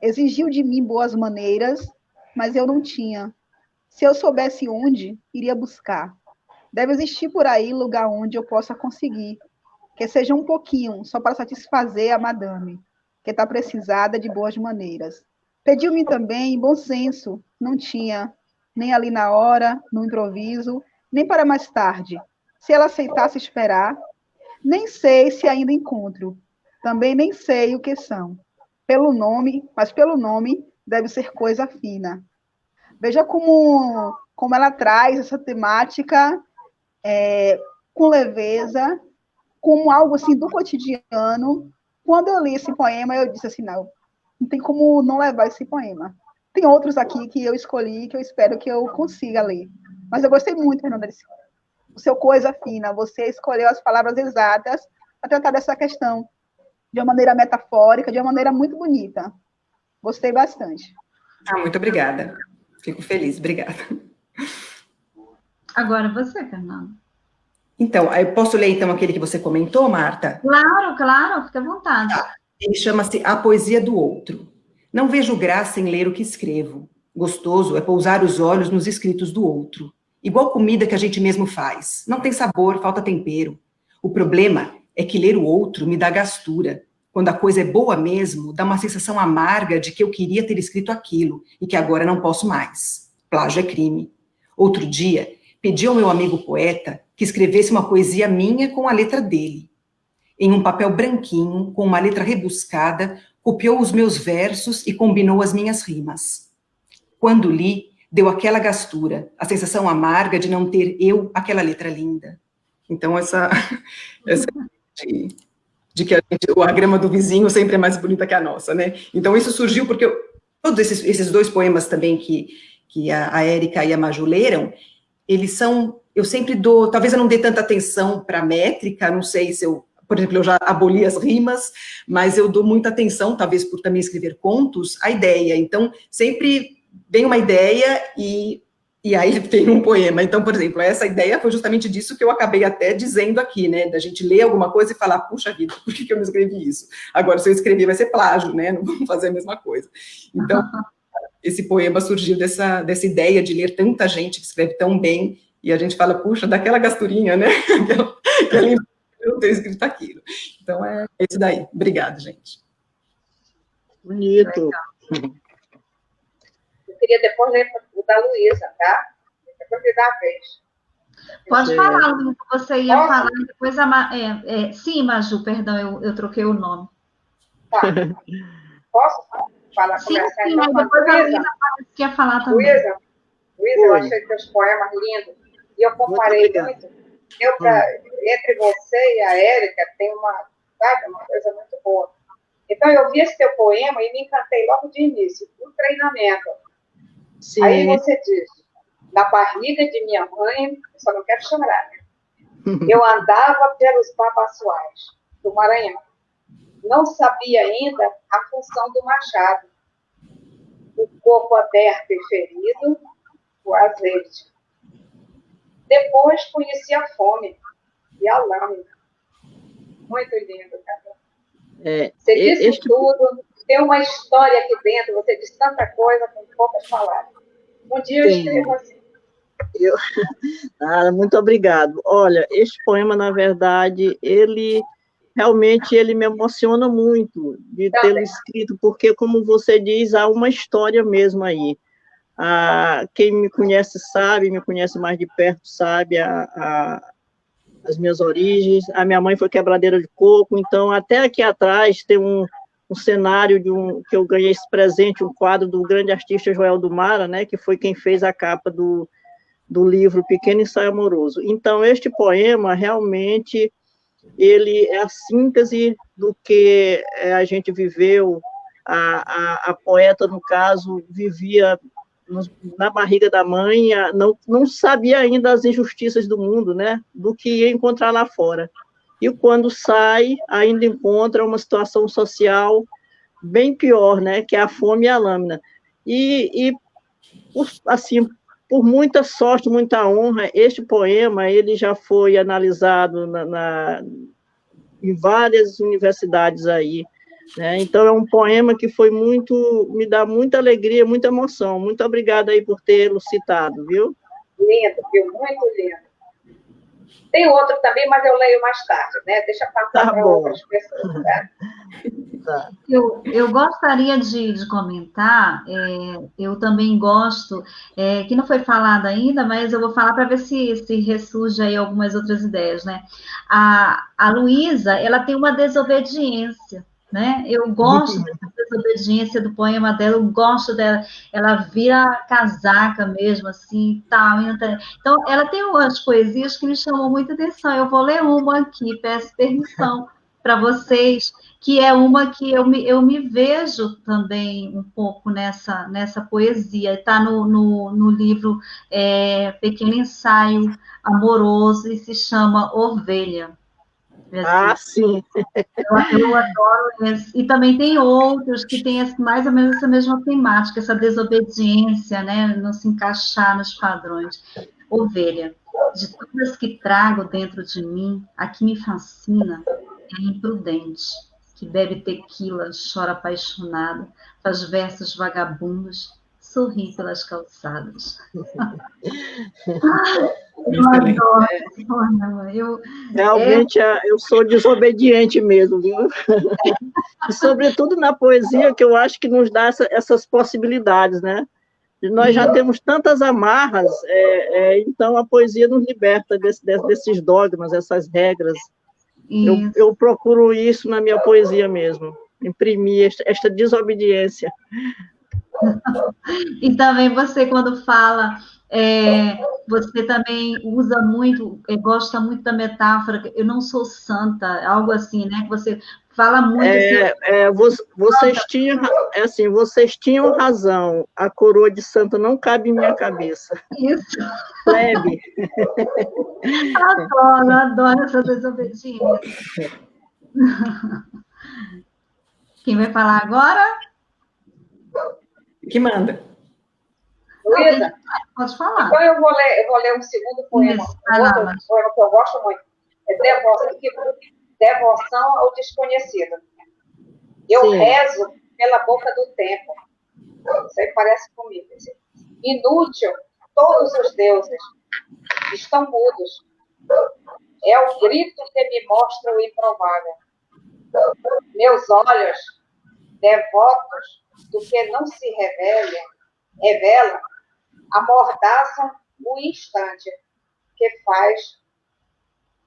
Exigiu de mim boas maneiras, mas eu não tinha. Se eu soubesse onde, iria buscar. Deve existir por aí lugar onde eu possa conseguir, que seja um pouquinho, só para satisfazer a madame, que está precisada de boas maneiras. Pediu-me também bom senso, não tinha, nem ali na hora, no improviso, nem para mais tarde. Se ela aceitasse esperar, nem sei se ainda encontro, também nem sei o que são. Mas pelo nome deve ser coisa fina. Veja como ela traz essa temática com leveza, como algo assim do cotidiano. Quando eu li esse poema, eu disse assim, não tem como não levar esse poema. Tem outros aqui que eu escolhi, que eu espero que eu consiga ler. Mas eu gostei muito, Fernanda, o seu Coisa Fina. Você escolheu as palavras exatas para tratar dessa questão de uma maneira metafórica, de uma maneira muito bonita. Gostei bastante. Muito obrigada. Fico feliz, obrigada. Agora você, Fernanda. Então, eu posso ler, então, aquele que você comentou, Marta? Claro, fica à vontade. Ele chama-se A Poesia do Outro. Não vejo graça em ler o que escrevo. Gostoso é pousar os olhos nos escritos do outro. Igual comida que a gente mesmo faz. Não tem sabor, falta tempero. O problema é que ler o outro me dá gastura. Quando a coisa é boa mesmo, dá uma sensação amarga de que eu queria ter escrito aquilo e que agora não posso mais. Plágio é crime. Outro dia, pedi ao meu amigo poeta que escrevesse uma poesia minha com a letra dele. Em um papel branquinho, com uma letra rebuscada, copiou os meus versos e combinou as minhas rimas. Quando li, deu aquela gastura, a sensação amarga de não ter eu aquela letra linda. Então, essa de que a grama do vizinho sempre é mais bonita que a nossa, né? Então, isso surgiu porque todos esses dois poemas também que a Érica e a Maju leram, eles são, eu sempre dou, talvez eu não dê tanta atenção para a métrica, não sei se eu por exemplo, eu já aboli as rimas, mas eu dou muita atenção, talvez por também escrever contos, à ideia. Então, sempre vem uma ideia e aí tem um poema. Então, por exemplo, essa ideia foi justamente disso que eu acabei até dizendo aqui, né? Da gente ler alguma coisa e falar, puxa vida, por que eu não escrevi isso? Agora, se eu escrever, vai ser plágio, né? Não vamos fazer a mesma coisa. Então, esse poema surgiu dessa ideia de ler tanta gente que escreve tão bem, e a gente fala, puxa, daquela gasturinha, né? Aquela eu ter escrito aquilo. Então, é isso daí. Obrigada, gente. Bonito. Eu queria depois ler o da Luísa, tá? Depois me dá a vez. Pode falar, Luísa, você ia Posso? falar depois sim, Maju, perdão, eu troquei o nome. Tá. Posso falar, Sim, começar sim, então? depois a Luísa parece que ia falar também. Luísa, eu achei teus poemas lindos. E eu comparei muito. Entre você e a Érica tem uma coisa muito boa. Então, eu vi esse teu poema e me encantei logo de início, no treinamento. Sim. Aí você diz, na barriga de minha mãe, eu só não quero chorar, né? Eu andava pelos babaçoais do Maranhão. Não sabia ainda a função do machado. O corpo aberto e ferido, o azeite. Depois conheci a fome e a lâmina. Muito lindo, cara. Você disse tudo, tem uma história aqui dentro, você disse tanta coisa com poucas palavras. Um dia eu escrevo assim. Muito obrigado. Olha, este poema, na verdade, ele me emociona muito de tê-lo escrito, porque, como você diz, há uma história mesmo aí. Quem me conhece sabe, me conhece mais de perto, sabe as minhas origens. A minha mãe foi quebradeira de coco, então até aqui atrás tem um cenário que eu ganhei esse presente, um quadro do grande artista Joel do Mara, né, que foi quem fez a capa do livro Pequeno Ensaio Amoroso. Então, este poema, realmente, ele é a síntese do que a gente viveu. A poeta, no caso, vivia na barriga da mãe, não sabia ainda as injustiças do mundo, né, do que ia encontrar lá fora. E quando sai, ainda encontra uma situação social bem pior, né, que é a fome e a lâmina. E assim, por muita sorte, muita honra, este poema ele já foi analisado em várias universidades aí, né? Então, é um poema que me dá muita alegria, muita emoção. Muito obrigada aí por tê-lo citado, viu? Lindo, viu? Muito lindo. Tem outro também, mas eu leio mais tarde, né? Deixa passar para outras pessoas, tá? Tá. Eu gostaria de comentar, eu também gosto, que não foi falado ainda, mas eu vou falar para ver se ressurge aí algumas outras ideias, né? A Luísa, ela tem uma desobediência, né? Eu gosto dessa desobediência do poema dela, eu gosto dela, ela vira casaca mesmo, assim, tal. Então, ela tem umas poesias que me chamam muita atenção. Eu vou ler uma aqui, peço permissão para vocês, que é uma que eu me vejo também um pouco nessa poesia. Está no livro Pequeno Ensaio Amoroso e se chama Ovelha. Sim. Eu adoro esse. E também tem outros que têm mais ou menos essa mesma temática, essa desobediência, né? Não se encaixar nos padrões. Ovelha, de todas que trago dentro de mim, a que me fascina é imprudente, que bebe tequila, chora apaixonada, faz versos vagabundos, sorri pelas calçadas. Eu adoro. Realmente, eu sou desobediente mesmo, viu? E, sobretudo, na poesia, que eu acho que nos dá essas possibilidades, né? Nós já temos tantas amarras, então a poesia nos liberta desses dogmas, essas regras. Eu procuro isso na minha poesia mesmo, imprimir esta desobediência. E também você, quando fala, você também usa muito, gosta muito da metáfora, eu não sou santa, algo assim, né? Que você fala muito assim. Vocês tinham razão, a coroa de santa não cabe em minha cabeça. Isso. Plebe. Adoro essa desobediência. Quem vai falar agora? Que manda. Luísa, pode falar. Então eu vou ler um segundo poema, Isso, um outro poema que eu gosto muito. É Devoção ao Desconhecido. Eu rezo pela boca do tempo. Isso aí parece comigo. Assim. Inútil, todos os deuses estão mudos. É o grito que me mostra o improvável. Meus olhos, devotos do que não se revelam, amordaçam o instante que faz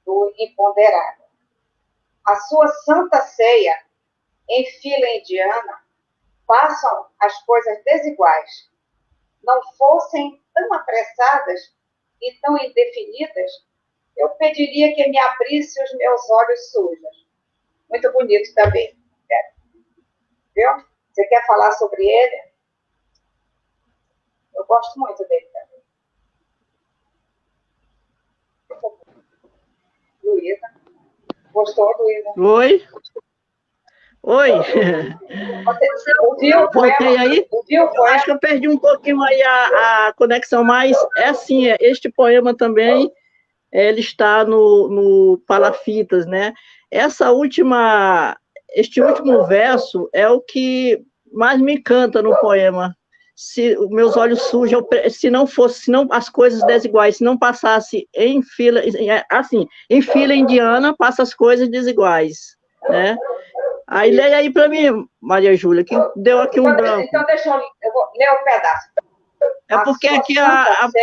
do imponderável. A sua santa ceia, em fila indiana, passam as coisas desiguais. Não fossem tão apressadas e tão indefinidas, eu pediria que me abrisse os meus olhos sujos. Muito bonito também. Viu? Você quer falar sobre ele? Eu gosto muito dele também. Luísa. Gostou, Luísa? Oi. Você ouviu o poema? Voltei aí? Ouviu o poema? Acho que eu perdi um pouquinho aí a conexão, mas é assim, este poema também, ele está no Palafitas, né? Este último verso é o que mais me encanta no poema. Se os meus olhos sujos, se não as coisas desiguais, se não passasse em fila, assim, em fila indiana, passa as coisas desiguais, né? Aí leia aí para mim, Maria Júlia, que deu aqui um branco. Então deixa eu vou ler um pedaço. É porque aqui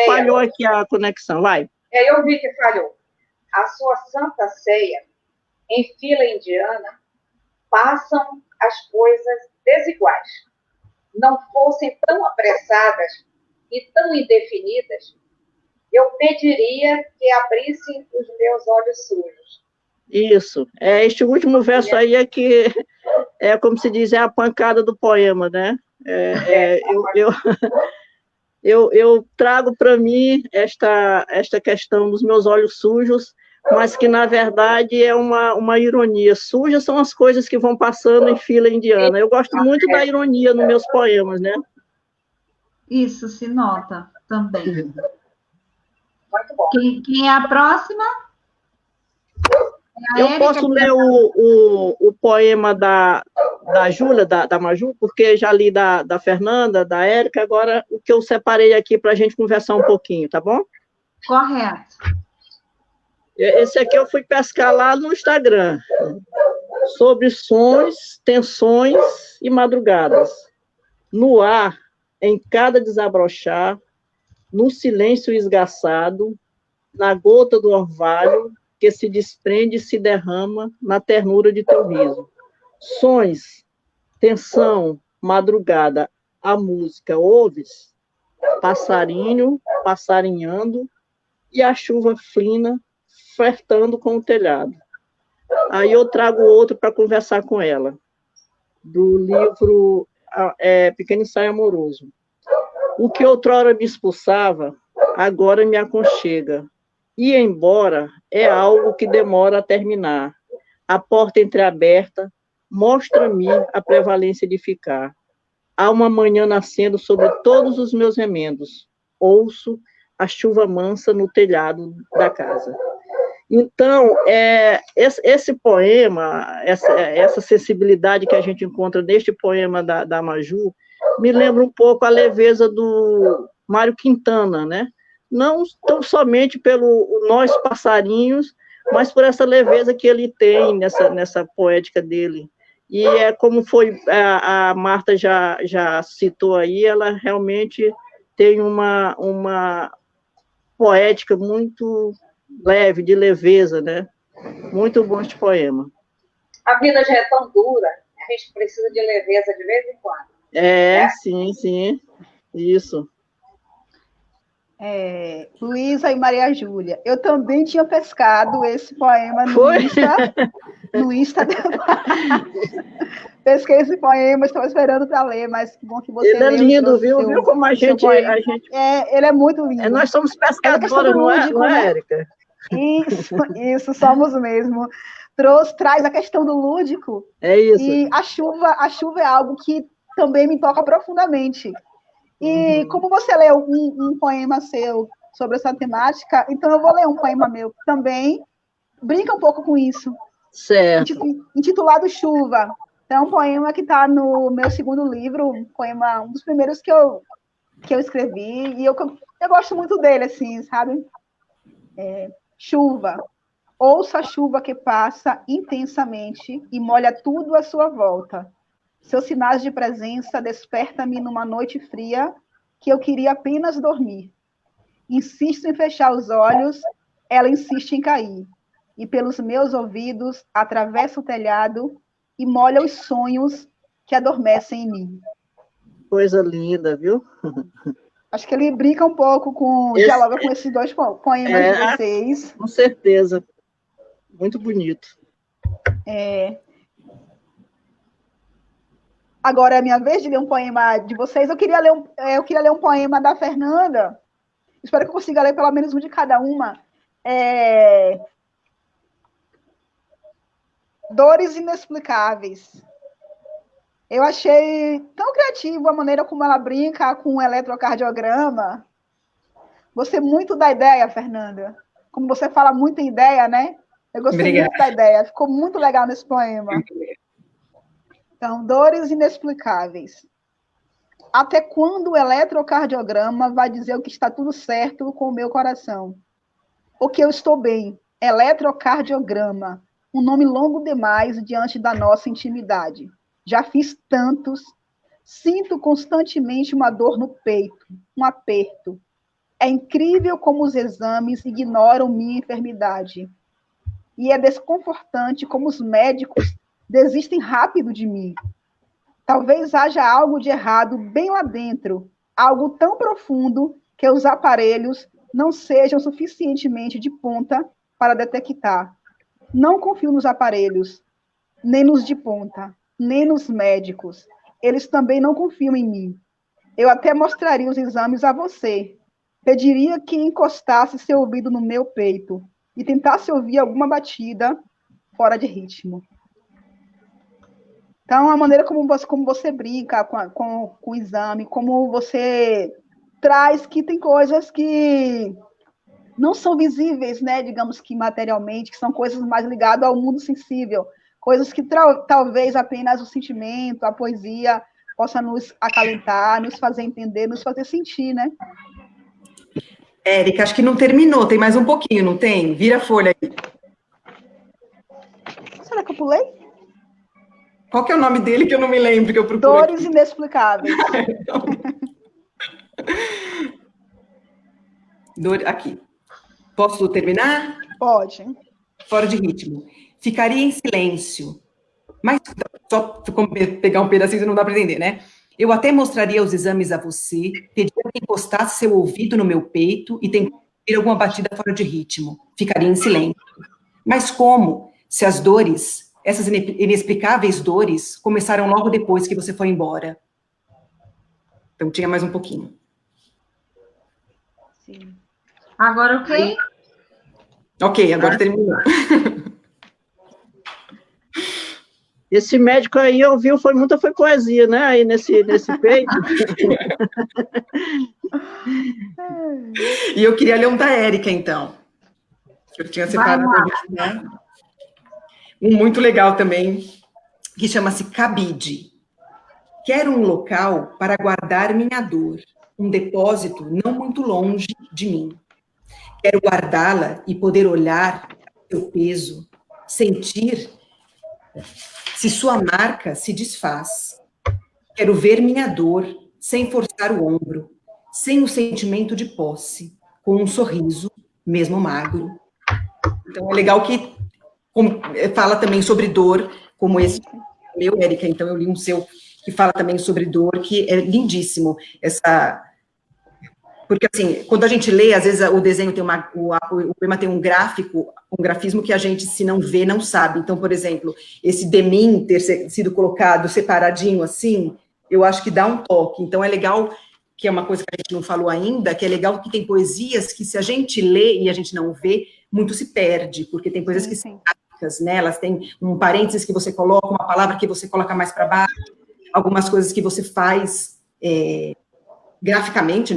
falhou aqui a conexão, vai. Eu vi que falhou. A sua santa ceia, em fila indiana, passam as coisas desiguais. Não fossem tão apressadas e tão indefinidas, eu pediria que abrissem os meus olhos sujos. Isso. Este último verso aí é que como se diz, é a pancada do poema, né? Eu trago para mim esta questão dos meus olhos sujos, mas que, na verdade, é uma ironia. Sujas são as coisas que vão passando em fila indiana. Eu gosto muito da ironia nos meus poemas, né? Isso se nota também. Muito bom. Quem é a próxima? Eu posso ler o poema da Júlia, da Maju, porque já li da Fernanda, da Érica, agora o que eu separei aqui para a gente conversar um pouquinho, tá bom? Correto. Esse aqui eu fui pescar lá no Instagram, sobre sons, tensões e madrugadas. No ar, em cada desabrochar, no silêncio esgaçado, na gota do orvalho, que se desprende e se derrama na ternura de teu riso. Sons, tensão, madrugada, a música, ouves? Passarinho, passarinhando, e a chuva fina, flertando com o telhado. Aí eu trago outro para conversar com ela, do livro Pequeno Ensaio Amoroso. O que outrora me expulsava, agora me aconchega. E embora é algo que demora a terminar. A porta entreaberta mostra-me a prevalência de ficar. Há uma manhã nascendo sobre todos os meus remendos. Ouço a chuva mansa no telhado da casa. Então, esse poema, essa sensibilidade que a gente encontra neste poema da Maju, me lembra um pouco a leveza do Mário Quintana, né? Não tão somente pelo Nós Passarinhos, mas por essa leveza que ele tem nessa poética dele. E como foi, a Marta já citou aí, ela realmente tem uma poética muito leve, de leveza, né? Muito bom este poema. A vida já é tão dura, a gente precisa de leveza de vez em quando. Né? Sim, isso. Luísa e Maria Júlia, eu também tinha pescado esse poema no Insta. Pesquei esse poema, estava esperando para ler, mas que bom que você leu. Ele é lindo, viu como a gente... ele é muito lindo. Nós somos pescadoras, não é, Érica? Isso, somos mesmo. traz a questão do lúdico. É isso. E a chuva é algo que também me toca profundamente. E como você leu um poema seu sobre essa temática, então eu vou ler um poema meu que também brinca um pouco com isso. Certo. Intitulado Chuva. É um poema que está no meu segundo livro, um poema, um dos primeiros que eu escrevi, e eu gosto muito dele, assim, sabe? Chuva. Ouça a chuva que passa intensamente e molha tudo à sua volta. Seus sinais de presença desperta-me numa noite fria que eu queria apenas dormir. Insisto em fechar os olhos, ela insiste em cair. E pelos meus ouvidos atravessa o telhado e molha os sonhos que adormecem em mim. Coisa linda, viu? Acho que ele brinca um pouco dialoga com esses dois poemas de vocês. Com certeza. Muito bonito. Agora é a minha vez de ler um poema de vocês. Eu queria ler um poema da Fernanda. Espero que eu consiga ler pelo menos um de cada uma. Dores Inexplicáveis. Eu achei tão criativo a maneira como ela brinca com o eletrocardiograma. Gostei muito da ideia, Fernanda. Como você fala muito em ideia, né? Eu gostei muito da ideia. Ficou muito legal nesse poema. Então, Dores Inexplicáveis. Até quando o eletrocardiograma vai dizer o que está tudo certo com o meu coração? O que eu estou bem. Eletrocardiograma. Um nome longo demais diante da nossa intimidade. Já fiz tantos. Sinto constantemente uma dor no peito, um aperto. É incrível como os exames ignoram minha enfermidade. E é desconfortante como os médicos desistem rápido de mim. Talvez haja algo de errado bem lá dentro, algo tão profundo que os aparelhos não sejam suficientemente de ponta para detectar. Não confio nos aparelhos, nem nos de ponta, nem nos médicos. Eles também não confiam em mim. Eu até mostraria os exames a você. Pediria que encostasse seu ouvido no meu peito e tentasse ouvir alguma batida fora de ritmo. Então, a maneira como você brinca com o exame, como você traz que tem coisas que não são visíveis, né, digamos que materialmente, que são coisas mais ligadas ao mundo sensível, coisas que talvez apenas o sentimento, a poesia possa nos acalentar, nos fazer entender, nos fazer sentir, né? Érica, acho que não terminou, tem mais um pouquinho, não tem? Vira a folha aí. Será que eu pulei? Qual que é o nome dele que eu não me lembro, que eu procuro Dores aqui? Inexplicáveis. Aqui. Posso terminar? Pode. Fora de ritmo. Ficaria em silêncio. Mas só pegar um pedacinho não dá para entender, né? Eu até mostraria os exames a você, pediria que encostasse seu ouvido no meu peito e tentasse ouvir alguma batida fora de ritmo. Ficaria em silêncio. Mas como? Se as dores, essas inexplicáveis dores, começaram logo depois que você foi embora. Então, tinha mais um pouquinho. Sim. Agora, ok? Ok, agora terminou. Esse médico aí ouviu, foi poesia, né? Aí nesse peito. E eu queria ler um da Érica, então. Eu tinha separado. Né? Um muito legal também, que chama-se Cabide. Quero um local para guardar minha dor, um depósito não muito longe de mim. Quero guardá-la e poder olhar seu peso, sentir se sua marca se desfaz. Quero ver minha dor sem forçar o ombro, sem o sentimento de posse, com um sorriso, mesmo magro. Então, é legal que fala também sobre dor, como esse meu, Érica, então eu li um seu que fala também sobre dor, que é lindíssimo, porque, assim, quando a gente lê, às vezes o desenho tem o poema tem um grafismo que a gente, se não vê, não sabe. Então, por exemplo, esse de mim ter sido colocado separadinho assim, eu acho que dá um toque. Então, é legal, que é uma coisa que a gente não falou ainda, que é legal que tem poesias que, se a gente lê e a gente não vê, muito se perde, porque tem coisas que gráficas, né? Elas têm um parênteses que você coloca, uma palavra que você coloca mais para baixo, algumas coisas que você faz graficamente,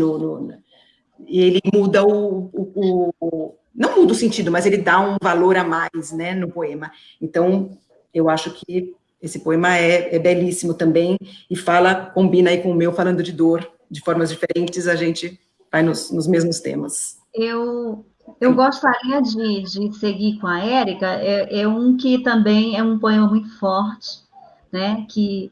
e ele muda não muda o sentido, mas ele dá um valor a mais, né, no poema. Então, eu acho que esse poema é belíssimo também, e combina aí com o meu, falando de dor, de formas diferentes, a gente vai nos mesmos temas. Eu gostaria de seguir com a Érica, é um que também é um poema muito forte, né, que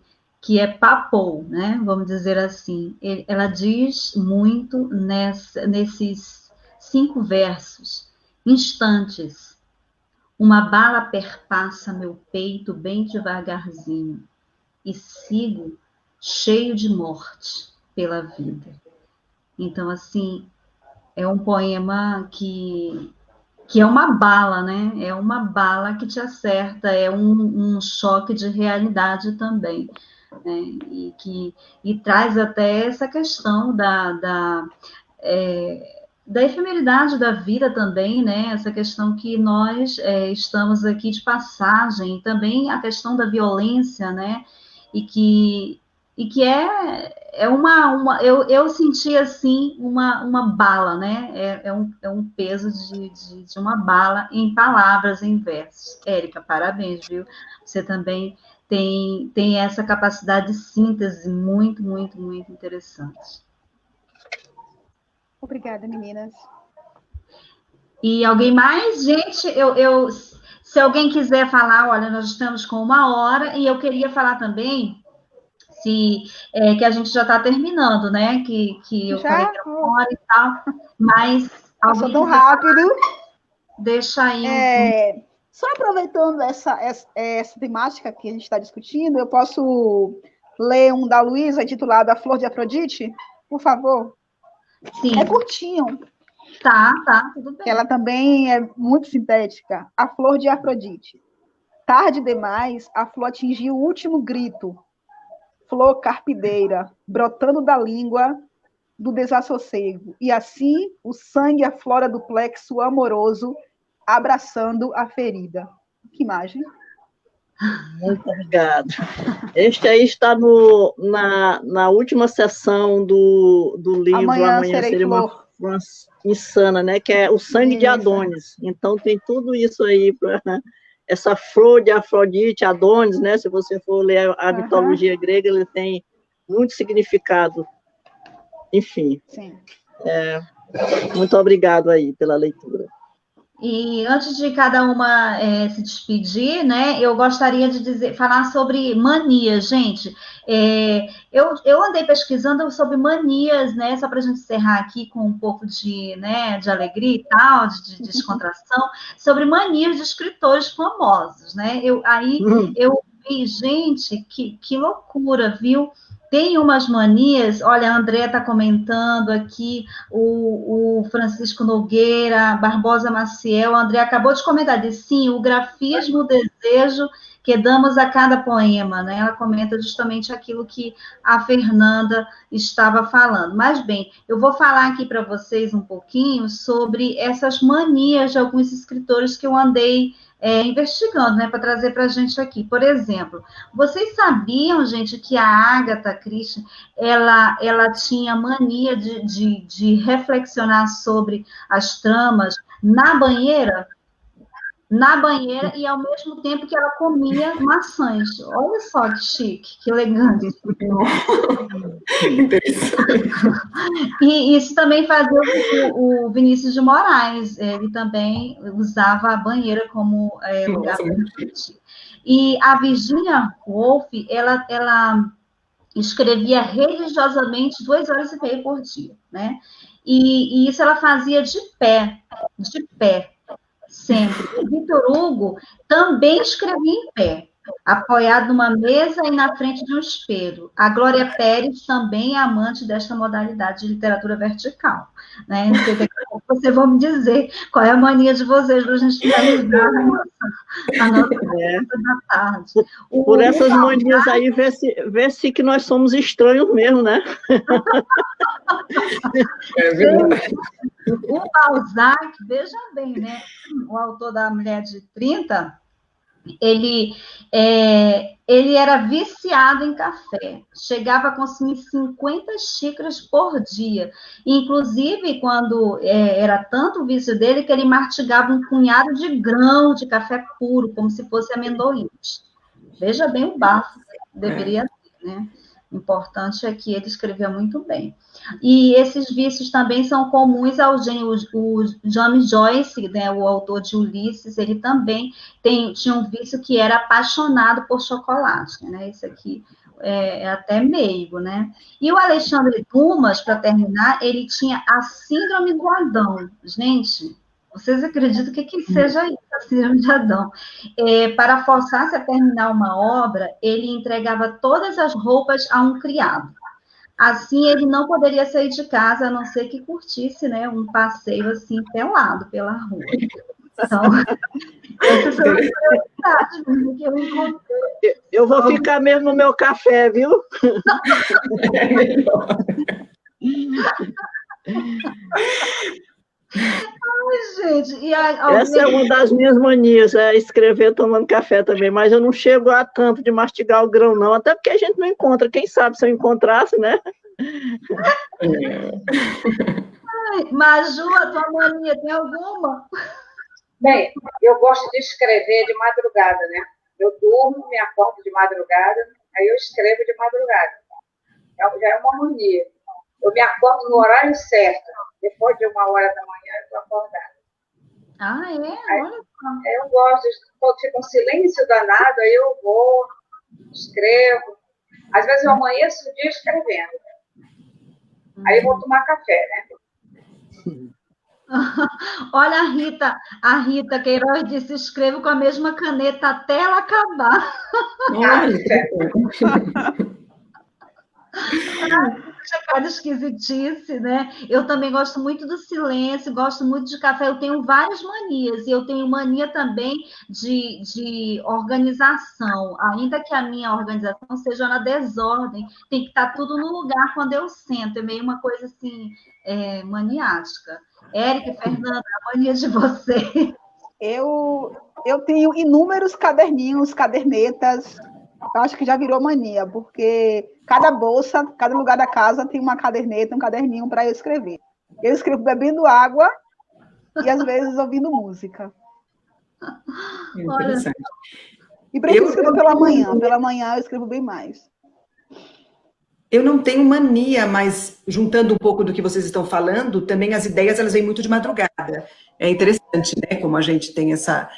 é Papou, né, vamos dizer assim. Ela diz muito nesses 5 versos: instantes, uma bala perpassa meu peito bem devagarzinho, e sigo cheio de morte pela vida. Então, assim, é um poema que é uma bala, né? É uma bala que te acerta, é um choque de realidade também, né? E traz até essa questão da efemeridade da vida também, né? Essa questão que nós estamos aqui de passagem, e também a questão da violência, né? E que eu senti assim uma bala, né? É um peso de uma bala em palavras, em versos. Érica, parabéns, viu? Você também tem essa capacidade de síntese muito, muito, muito interessante. Obrigada, meninas. E alguém mais? Gente, se alguém quiser falar, olha, nós estamos com 1 hora, e eu queria falar também que a gente já está terminando, né? Que eu falei que era 1 hora e tal, mas passou tão rápido. Deixa aí. Só aproveitando essa temática que a gente está discutindo, eu posso ler um da Luísa, intitulado A Flor de Afrodite, por favor? Sim. É curtinho. Tá, tudo bem. Ela também é muito sintética. A Flor de Afrodite. Tarde demais, a flor atingiu o último grito. Flor carpideira, brotando da língua do desassossego. E assim, o sangue aflora do plexo amoroso, abraçando a ferida. Que imagem. Muito obrigada. Este aí está na última sessão do livro Amanhã Serei Flor. Insana, né? Que é o sangue de Adonis. Então tem tudo isso aí para essa flor de Afrodite, Adonis, né? Se você for ler a mitologia grega, ele tem muito significado. Enfim. Sim. Muito obrigado aí pela leitura. E antes de cada uma se despedir, né, eu gostaria de falar sobre manias, gente. Eu andei pesquisando sobre manias, né, só para a gente encerrar aqui com um pouco de alegria e tal, de descontração, sobre manias de escritores famosos, né? Eu vi, gente, que loucura, viu? Tem umas manias, olha, a André está comentando aqui, o Francisco Nogueira, Barbosa Maciel, a André acabou de comentar, disse, sim, o grafismo, o desejo que damos a cada poema, né? Ela comenta justamente aquilo que a Fernanda estava falando. Mas, bem, eu vou falar aqui para vocês um pouquinho sobre essas manias de alguns escritores que eu andei investigando, né, para trazer para a gente aqui. Por exemplo, vocês sabiam, gente, que a Agatha Christie, ela tinha mania de reflexionar sobre as tramas na banheira, e ao mesmo tempo que ela comia maçãs. Olha só que chique, que elegante. E isso também fazia o Vinícius de Moraes, ele também usava a banheira como lugar para refletir. E a Virginia Woolf, ela escrevia religiosamente 2h30 por dia, né? E isso ela fazia de pé, sempre. E Victor Hugo também escrevia em pé, apoiado numa mesa e na frente de um espelho. A Glória Pérez também é amante desta modalidade de literatura vertical, né? Não sei, daqui a pouco vocês vão me dizer qual é a mania de vocês para a gente finalizar a nossa da tarde. Por essas manias aí, vê-se que nós somos estranhos mesmo, né? O Balzac, veja bem, né? O autor da Mulher de 30, ele, ele era viciado em café, chegava a consumir 50 xícaras por dia. Inclusive, quando era tanto o vício dele, que ele mastigava um punhado de grão de café puro, como se fosse amendoins. Veja bem o bafo que deveria ter, né? O importante é que ele escrevia muito bem. E esses vícios também são comuns ao gênio. O James Joyce, né, o autor de Ulisses, ele também tinha um vício que era apaixonado por chocolate, né? Isso aqui é até meigo, né? E o Alexandre Dumas, para terminar, ele tinha a síndrome do Adão. Gente, vocês acreditam que seja isso, a síndrome de Adão? Para forçar-se a terminar uma obra, ele entregava todas as roupas a um criado. Assim, ele não poderia sair de casa, a não ser que curtisse, né, um passeio assim pelado pela rua. Então, essas são as prioridades que eu encontrei. Eu vou ficar mesmo no meu café, viu? É melhor. Ai, gente, e Essa é uma das minhas manias, é escrever tomando café também, mas eu não chego a tanto de mastigar o grão, não, até porque a gente não encontra. Quem sabe se eu encontrasse, né? Maju, a tua mania tem alguma? Bem, eu gosto de escrever de madrugada, né? Eu durmo, me acordo de madrugada, aí eu escrevo de madrugada. Já é uma mania. Eu me acordo no horário certo. Depois de 1h da manhã, eu estou acordada. Ah, é? Aí, Olha só. eu gosto, fica um silêncio danado, aí eu vou, escrevo. Às vezes eu amanheço o dia escrevendo. Aí eu vou tomar café, né? Olha a Rita Queiroz disse, escrevo com a mesma caneta até ela acabar. Cada esquisitice, né? Eu também gosto muito do silêncio, gosto muito de café. Eu tenho várias manias, e eu tenho mania também de organização. Ainda que a minha organização seja na desordem, tem que estar tudo no lugar quando eu sento. É meio uma coisa assim, maniática. Érica e Fernanda, a mania de vocês. Eu tenho inúmeros caderninhos, cadernetas. Eu acho que já virou mania, porque cada bolsa, cada lugar da casa tem uma caderneta, um caderninho para eu escrever. Eu escrevo bebendo água e, às vezes, ouvindo música. Interessante. E prefiro escrever pela manhã. Pela manhã eu escrevo bem mais. Eu não tenho mania, mas juntando um pouco do que vocês estão falando, também as ideias elas vêm muito de madrugada. É interessante, né? Como a gente tem essa...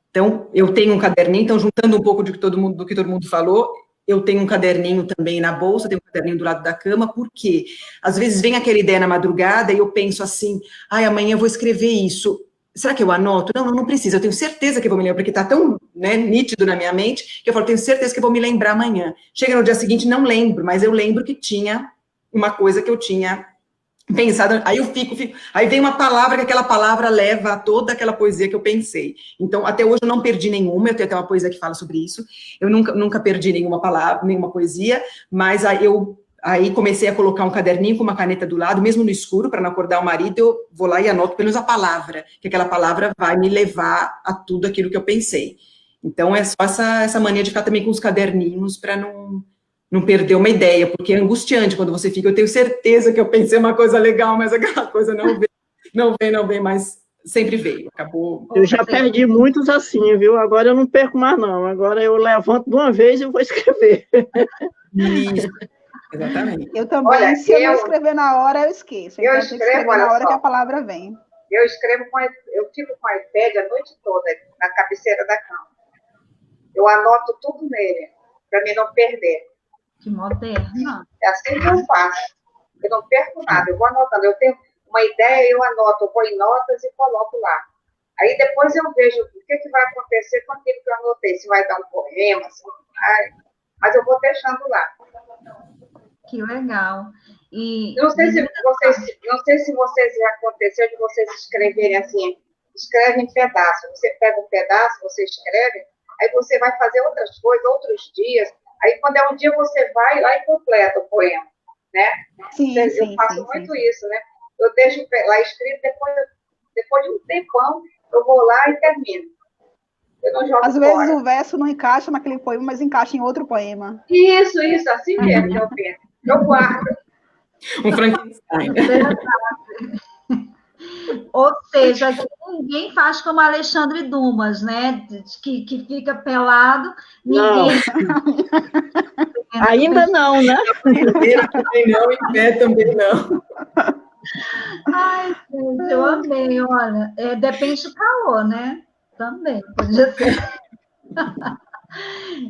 Então, eu tenho um caderninho, então, juntando um pouco do que todo mundo falou, eu tenho um caderninho também na bolsa, tenho um caderninho do lado da cama, porque às vezes vem aquela ideia na madrugada e eu penso assim, amanhã eu vou escrever isso. Será que eu anoto? Não precisa, eu tenho certeza que eu vou me lembrar, porque está tão, né, nítido na minha mente, que eu falo, tenho certeza que eu vou me lembrar amanhã. Chega no dia seguinte, não lembro, mas eu lembro que tinha uma coisa que eu tinha pensado, aí eu fico, aí vem uma palavra, que aquela palavra leva a toda aquela poesia que eu pensei. Então, até hoje eu não perdi nenhuma, eu tenho até uma poesia que fala sobre isso, eu nunca perdi nenhuma palavra, nenhuma poesia, mas aí comecei a colocar um caderninho com uma caneta do lado, mesmo no escuro, para não acordar o marido, eu vou lá e anoto pelo menos a palavra, que aquela palavra vai me levar a tudo aquilo que eu pensei. Então, é só essa mania de ficar também com os caderninhos, para não perder uma ideia, porque é angustiante quando você fica, eu tenho certeza que eu pensei uma coisa legal, mas aquela coisa não vem, mas sempre veio, acabou. Eu já perdi muitos assim, viu? Agora eu não perco mais, não. Agora eu levanto de uma vez e vou escrever. Isso, exatamente. Eu também, olha, se eu não escrever na hora, eu esqueço. Eu escrevo na hora que a palavra vem. Eu fico com o iPad a noite toda, na cabeceira da cama. Eu anoto tudo nele, para mim não perder. Que moderna. É assim que eu faço. Eu não perco nada, eu vou anotando. Eu tenho uma ideia, eu anoto, eu vou em notas e coloco lá. Aí depois eu vejo o que vai acontecer com aquilo que eu anotei, se vai dar um poema, se não vai. Mas eu vou deixando lá. Que legal. E não sei se vocês já aconteceu de vocês escreverem assim, escreve em pedaços. Você pega um pedaço, você escreve, aí você vai fazer outras coisas, outros dias. Aí, quando é um dia, você vai lá e completa o poema, né? Sim, eu faço muito isso, né? Eu deixo lá escrito, depois de um tempão, eu vou lá e termino. Eu não jogo Às vezes fora. o verso não encaixa naquele poema, mas encaixa em outro poema. Isso, assim mesmo que eu penso. Eu guardo. Um Frankenstein. Ou seja, que ninguém faz como Alexandre Dumas, né? Que fica pelado, Não, ninguém. ainda não, né? Cadeira também não, em pé também não. Ai, gente, eu amei, olha. Depende do calor, né? Também, podia ser.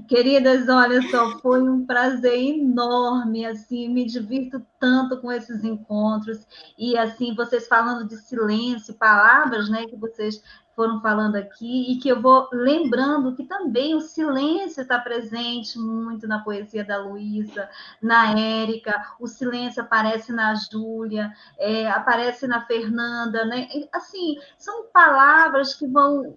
Queridas, olha só, foi um prazer enorme, assim, me divirto tanto com esses encontros, e assim, vocês falando de silêncio, palavras, né, que vocês foram falando aqui, e que eu vou lembrando que também o silêncio está presente muito na poesia da Luísa, na Érica, o silêncio aparece na Júlia, aparece na Fernanda, né? E, assim, são palavras que vão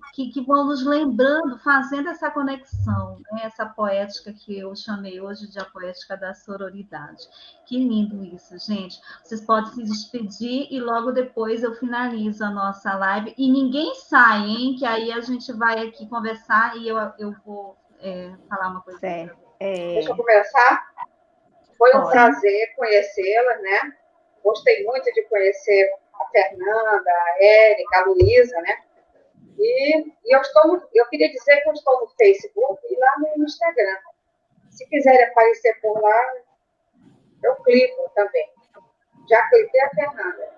nos lembrando, fazendo essa conexão, né? Essa poética que eu chamei hoje de a poética da sororidade. Que lindo isso, gente. Vocês podem se despedir e logo depois eu finalizo a nossa live. E ninguém sai, hein? Que aí a gente vai aqui conversar e eu vou falar uma coisa. Certo. Deixa eu começar. Foi um prazer conhecê-la, né? Gostei muito de conhecer a Fernanda, a Érica, a Luísa, né? E eu queria dizer que eu estou no Facebook e lá no Instagram. Se quiserem aparecer por lá, eu clico também. Já cliquei a Fernanda.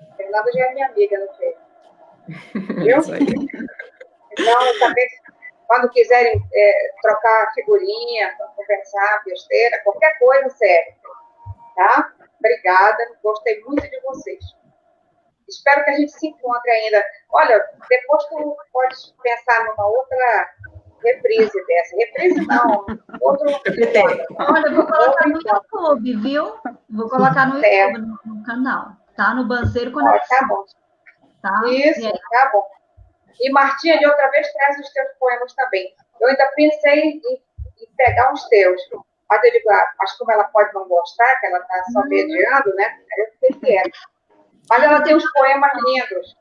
A Fernanda já é minha amiga no Facebook. Viu? Isso aí. Então, também, quando quiserem trocar figurinha, conversar, besteira, qualquer coisa serve. Tá? Obrigada, gostei muito de vocês. Espero que a gente se encontre ainda. Olha, depois tu pode pensar numa outra reprise dessa. Reprise não, outro encontro. Olha, eu vou colocar no YouTube, viu? Vou colocar no YouTube, no canal. Tá? No Banzeiro Conexão. Tá bom. Tá? Isso, tá bom. E Martinha, de outra vez, traz os teus poemas também. Eu ainda pensei em pegar os teus. Mas eu digo, mas como ela pode não gostar, que ela está só mediando, né? Aí eu fiquei quieta. Mas ela tem uns poemas lindos.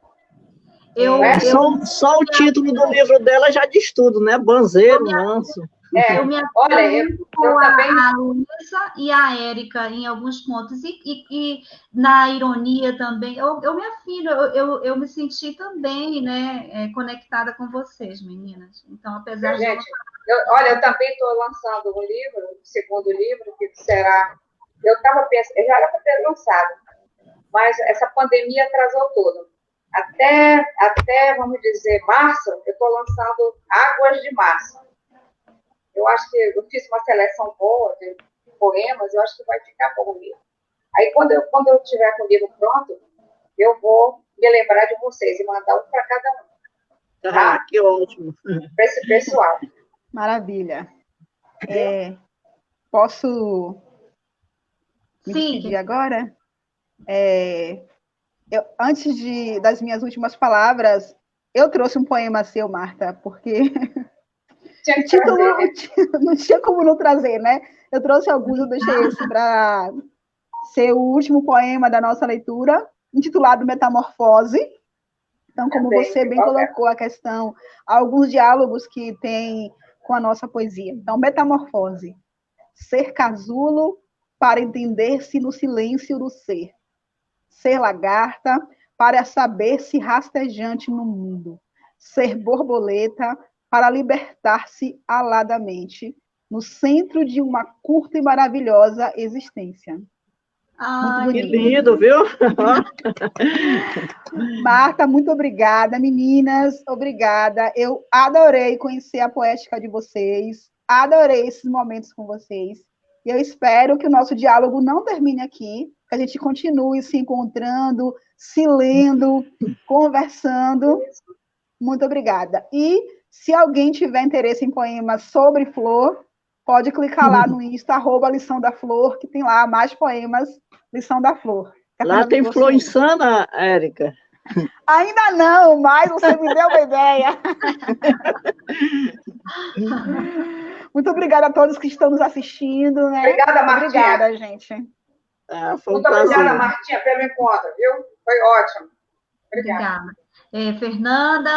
Só o título do livro dela já diz tudo, né? Banzeiro, manso. Olha, eu também... A Luísa e a Érica em alguns pontos, e na ironia também, eu me afino, eu me senti também, né, conectada com vocês, meninas. Então, apesar de... Gente, eu também estou lançando um livro, o segundo livro, que será... Eu estava pensando, já era para ter lançado, mas essa pandemia atrasou tudo. Até, vamos dizer, março, eu estou lançando Águas de Março. Eu acho que eu fiz uma seleção boa de poemas, eu acho que vai ficar bom mesmo. Aí, quando eu tiver com o livro pronto, eu vou me lembrar de vocês e mandar um para cada um. Tá? Que ótimo. Para esse pessoal. Maravilha. Posso me despedir agora? Antes das minhas últimas palavras, eu trouxe um poema seu, Marta, porque o título não tinha como não trazer, né? Eu trouxe alguns, eu deixei esse para ser o último poema da nossa leitura, intitulado Metamorfose. Então, como você bem colocou a questão, alguns diálogos que tem com a nossa poesia. Então, Metamorfose. Ser casulo para entender-se no silêncio do ser. Ser lagarta para saber-se rastejante no mundo. Ser borboleta para libertar-se aladamente no centro de uma curta e maravilhosa existência. Muito bonito. Que lindo, viu? Marta, muito obrigada. Meninas, obrigada. Eu adorei conhecer a poética de vocês. Adorei esses momentos com vocês. E eu espero que o nosso diálogo não termine aqui, que a gente continue se encontrando, se lendo, conversando. Muito obrigada. E se alguém tiver interesse em poemas sobre flor, pode clicar lá no Insta, @lição da flor, que tem lá mais poemas Lição da Flor. Lá tem flor insana, Érica? Ainda não, mas você me deu uma ideia. Muito obrigada a todos que estão nos assistindo. Né? Obrigada, Martinha. Obrigada, gente. Muito obrigada, Martinha, pelo encontro, viu? Foi ótimo. Obrigada. Fernanda?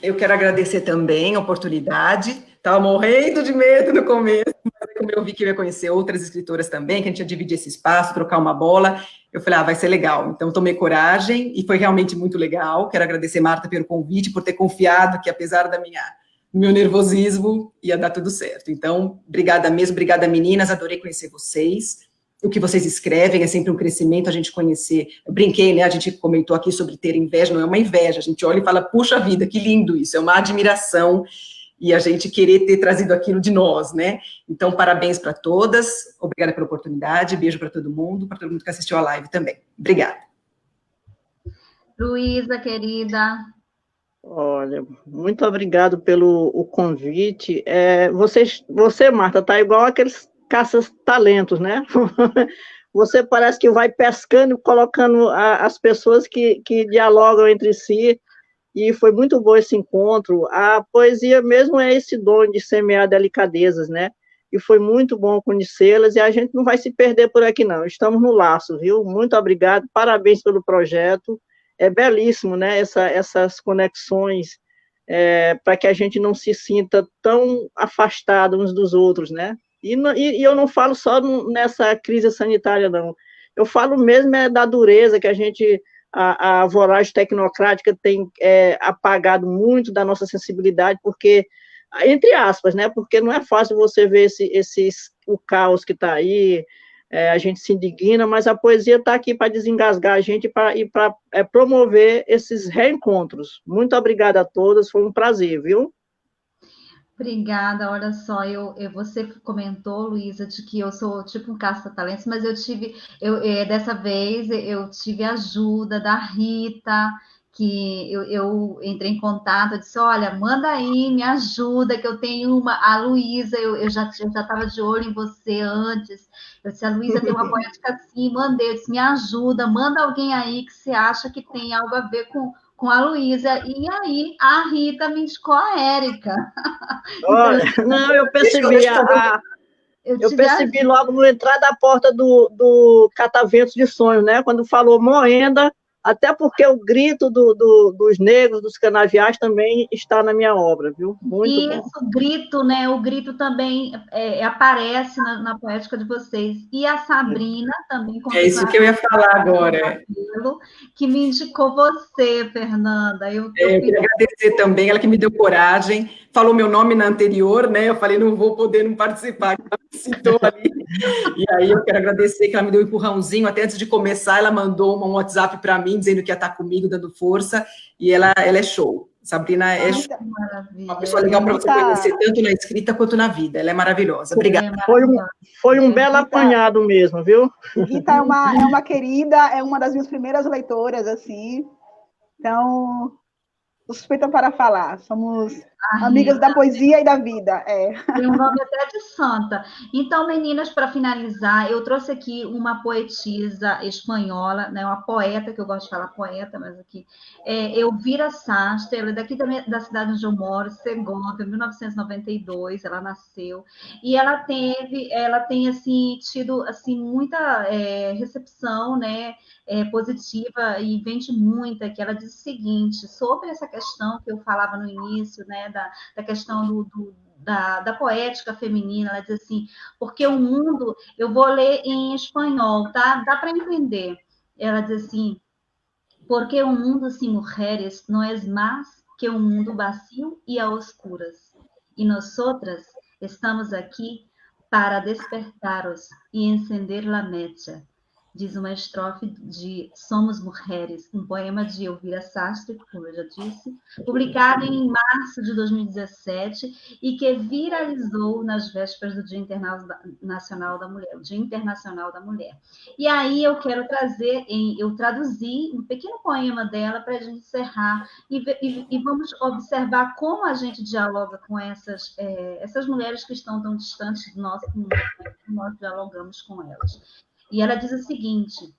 Eu quero agradecer também a oportunidade. Estava morrendo de medo no começo, mas como eu vi que eu ia conhecer outras escritoras também, que a gente ia dividir esse espaço, trocar uma bola, eu falei, vai ser legal. Então, tomei coragem e foi realmente muito legal. Quero agradecer, Marta, pelo convite, por ter confiado que, apesar do meu nervosismo, ia dar tudo certo. Então, obrigada mesmo, obrigada, meninas, adorei conhecer vocês. O que vocês escrevem é sempre um crescimento, a gente conhecer. Eu brinquei, né? A gente comentou aqui sobre ter inveja, não é uma inveja, a gente olha e fala, puxa vida, que lindo isso, é uma admiração e a gente querer ter trazido aquilo de nós, né? Então, parabéns para todas, obrigada pela oportunidade, beijo para todo mundo que assistiu a live também. Obrigada. Luísa, querida. Olha, muito obrigado pelo o convite. Você, Marta, está igual aqueles caça-talentos, né? Você parece que vai pescando e colocando as pessoas que dialogam entre si, e foi muito bom esse encontro. A poesia mesmo é esse dom de semear delicadezas, né? E foi muito bom conhecê-las, e a gente não vai se perder por aqui, não. Estamos no laço, viu? Muito obrigado, parabéns pelo projeto. É belíssimo, né? Essas conexões, para que a gente não se sinta tão afastado uns dos outros, né? E eu não falo só nessa crise sanitária, não. Eu falo mesmo da dureza que a voragem tecnocrática tem apagado muito da nossa sensibilidade, porque, entre aspas, né? Porque não é fácil você ver o caos que está aí, a gente se indigna, mas a poesia está aqui para desengasgar a gente e para promover esses reencontros. Muito obrigada a todas, foi um prazer, viu? Obrigada, olha só, você comentou, Luísa, de que eu sou tipo um caça-talentos, mas dessa vez eu tive a ajuda da Rita, que eu entrei em contato, eu disse, olha, manda aí, me ajuda, que eu tenho a Luísa, eu já estava de olho em você antes, eu disse, a Luísa tem uma poética assim, mandei, eu disse, me ajuda, manda alguém aí que você acha que tem algo a ver com a Luísa, e aí a Rita me indicou a Érica. Olha, não, eu percebi eu percebi logo no entrar da porta do Cataventos de Sonhos, né? Quando falou Moenda, até porque o grito dos negros, dos canaviais, também está na minha obra, viu? Muito bom. Isso, o grito, né? O grito também aparece na poética de vocês. E a Sabrina também. É isso que eu ia falar agora. Que me indicou você, Fernanda. Eu queria agradecer também, ela que me deu coragem, falou meu nome na anterior, né? Eu falei, não vou poder não participar, ela me citou ali. E aí eu quero agradecer que ela me deu um empurrãozinho, até antes de começar, ela mandou um WhatsApp para mim, dizendo que ia estar comigo, dando força, e ela é show. Sabrina é uma pessoa legal para você conhecer, tanto na escrita quanto na vida. Ela é maravilhosa. Obrigada. Foi um belo apanhado mesmo, viu? Rita é uma querida, é uma das minhas primeiras leitoras, assim. Então, suspeita para falar. Somos amigas da poesia e da vida. Tem um nome até de santa. Então, meninas, para finalizar, eu trouxe aqui uma poetisa espanhola, né, uma poeta, que eu gosto de falar poeta, mas aqui, Elvira Sastre, ela é daqui da cidade onde eu moro, Segovia, 1992, ela nasceu, e ela tem assim, tido assim, muita recepção, né, positiva, e vende muita, que ela diz o seguinte, sobre essa questão que eu falava no início, né, da questão da poética feminina, ela diz assim, porque o mundo, eu vou ler em espanhol, tá? Dá para entender. Ela diz assim, porque o mundo sin mujeres não é mais que um mundo vazio e a oscuras. E nosotras estamos aqui para despertaros e encender la mecha. Diz uma estrofe de Somos Mulheres, um poema de Elvira Sastre, como eu já disse, publicado em março de 2017 e que viralizou nas vésperas do Dia Internacional da Mulher, o Dia Internacional da Mulher. E aí eu quero eu traduzi um pequeno poema dela para a gente encerrar e vamos observar como a gente dialoga com essas mulheres que estão tão distantes do nosso mundo, né? Como nós dialogamos com elas. E ela diz o seguinte,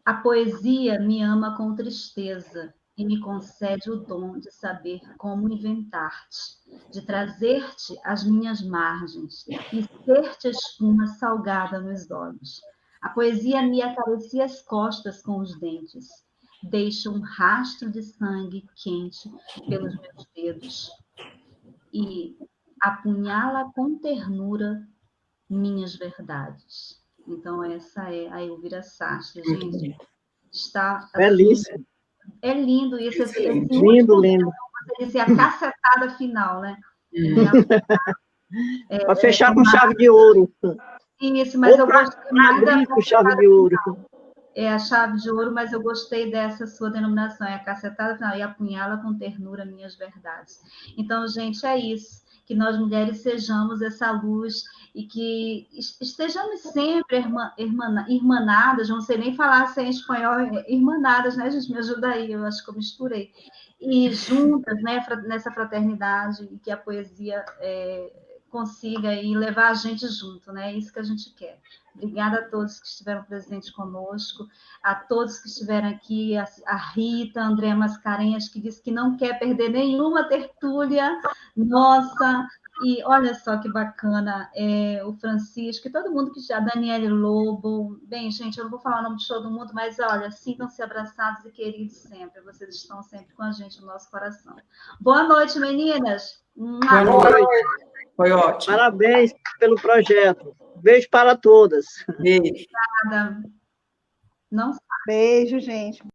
a poesia me ama com tristeza e me concede o dom de saber como inventar-te, de trazer-te às minhas margens e ser-te espuma salgada nos olhos. A poesia me acaricia as costas com os dentes, deixe um rastro de sangue quente pelos meus dedos e apunhala com ternura minhas verdades. Então, essa é a Elvira Sastre, gente. Está assim, Belíssimo. é lindo isso. Esse Lindo, lindo. Você disse a cacetada final, né? Para fechar com chave de ouro. Isso, mas eu gostei mais da com chave de ouro. É a chave de ouro, mas eu gostei dessa sua denominação, é a cacetada final, e apunhala com ternura minhas verdades. Então, gente, é isso, que nós mulheres sejamos essa luz e que estejamos sempre irmanadas, não sei nem falar se é em espanhol, irmanadas, né, gente? Me ajuda aí, eu acho que eu misturei. E juntas, né, nessa fraternidade, e que a poesia consiga aí levar a gente junto, né? É isso que a gente quer. Obrigada a todos que estiveram presentes conosco, a todos que estiveram aqui, a Rita, a Andréa Mascarenhas, que disse que não quer perder nenhuma tertúlia nossa, e olha só que bacana, o Francisco, e todo mundo que já, a Daniele Lobo, bem, gente, eu não vou falar o nome de todo mundo, mas olha, sintam-se abraçados e queridos sempre, vocês estão sempre com a gente no nosso coração. Boa noite, meninas! Boa noite. Foi ótimo. Parabéns pelo projeto. Beijo para todas. Beijo. Obrigada. Não Beijo, gente.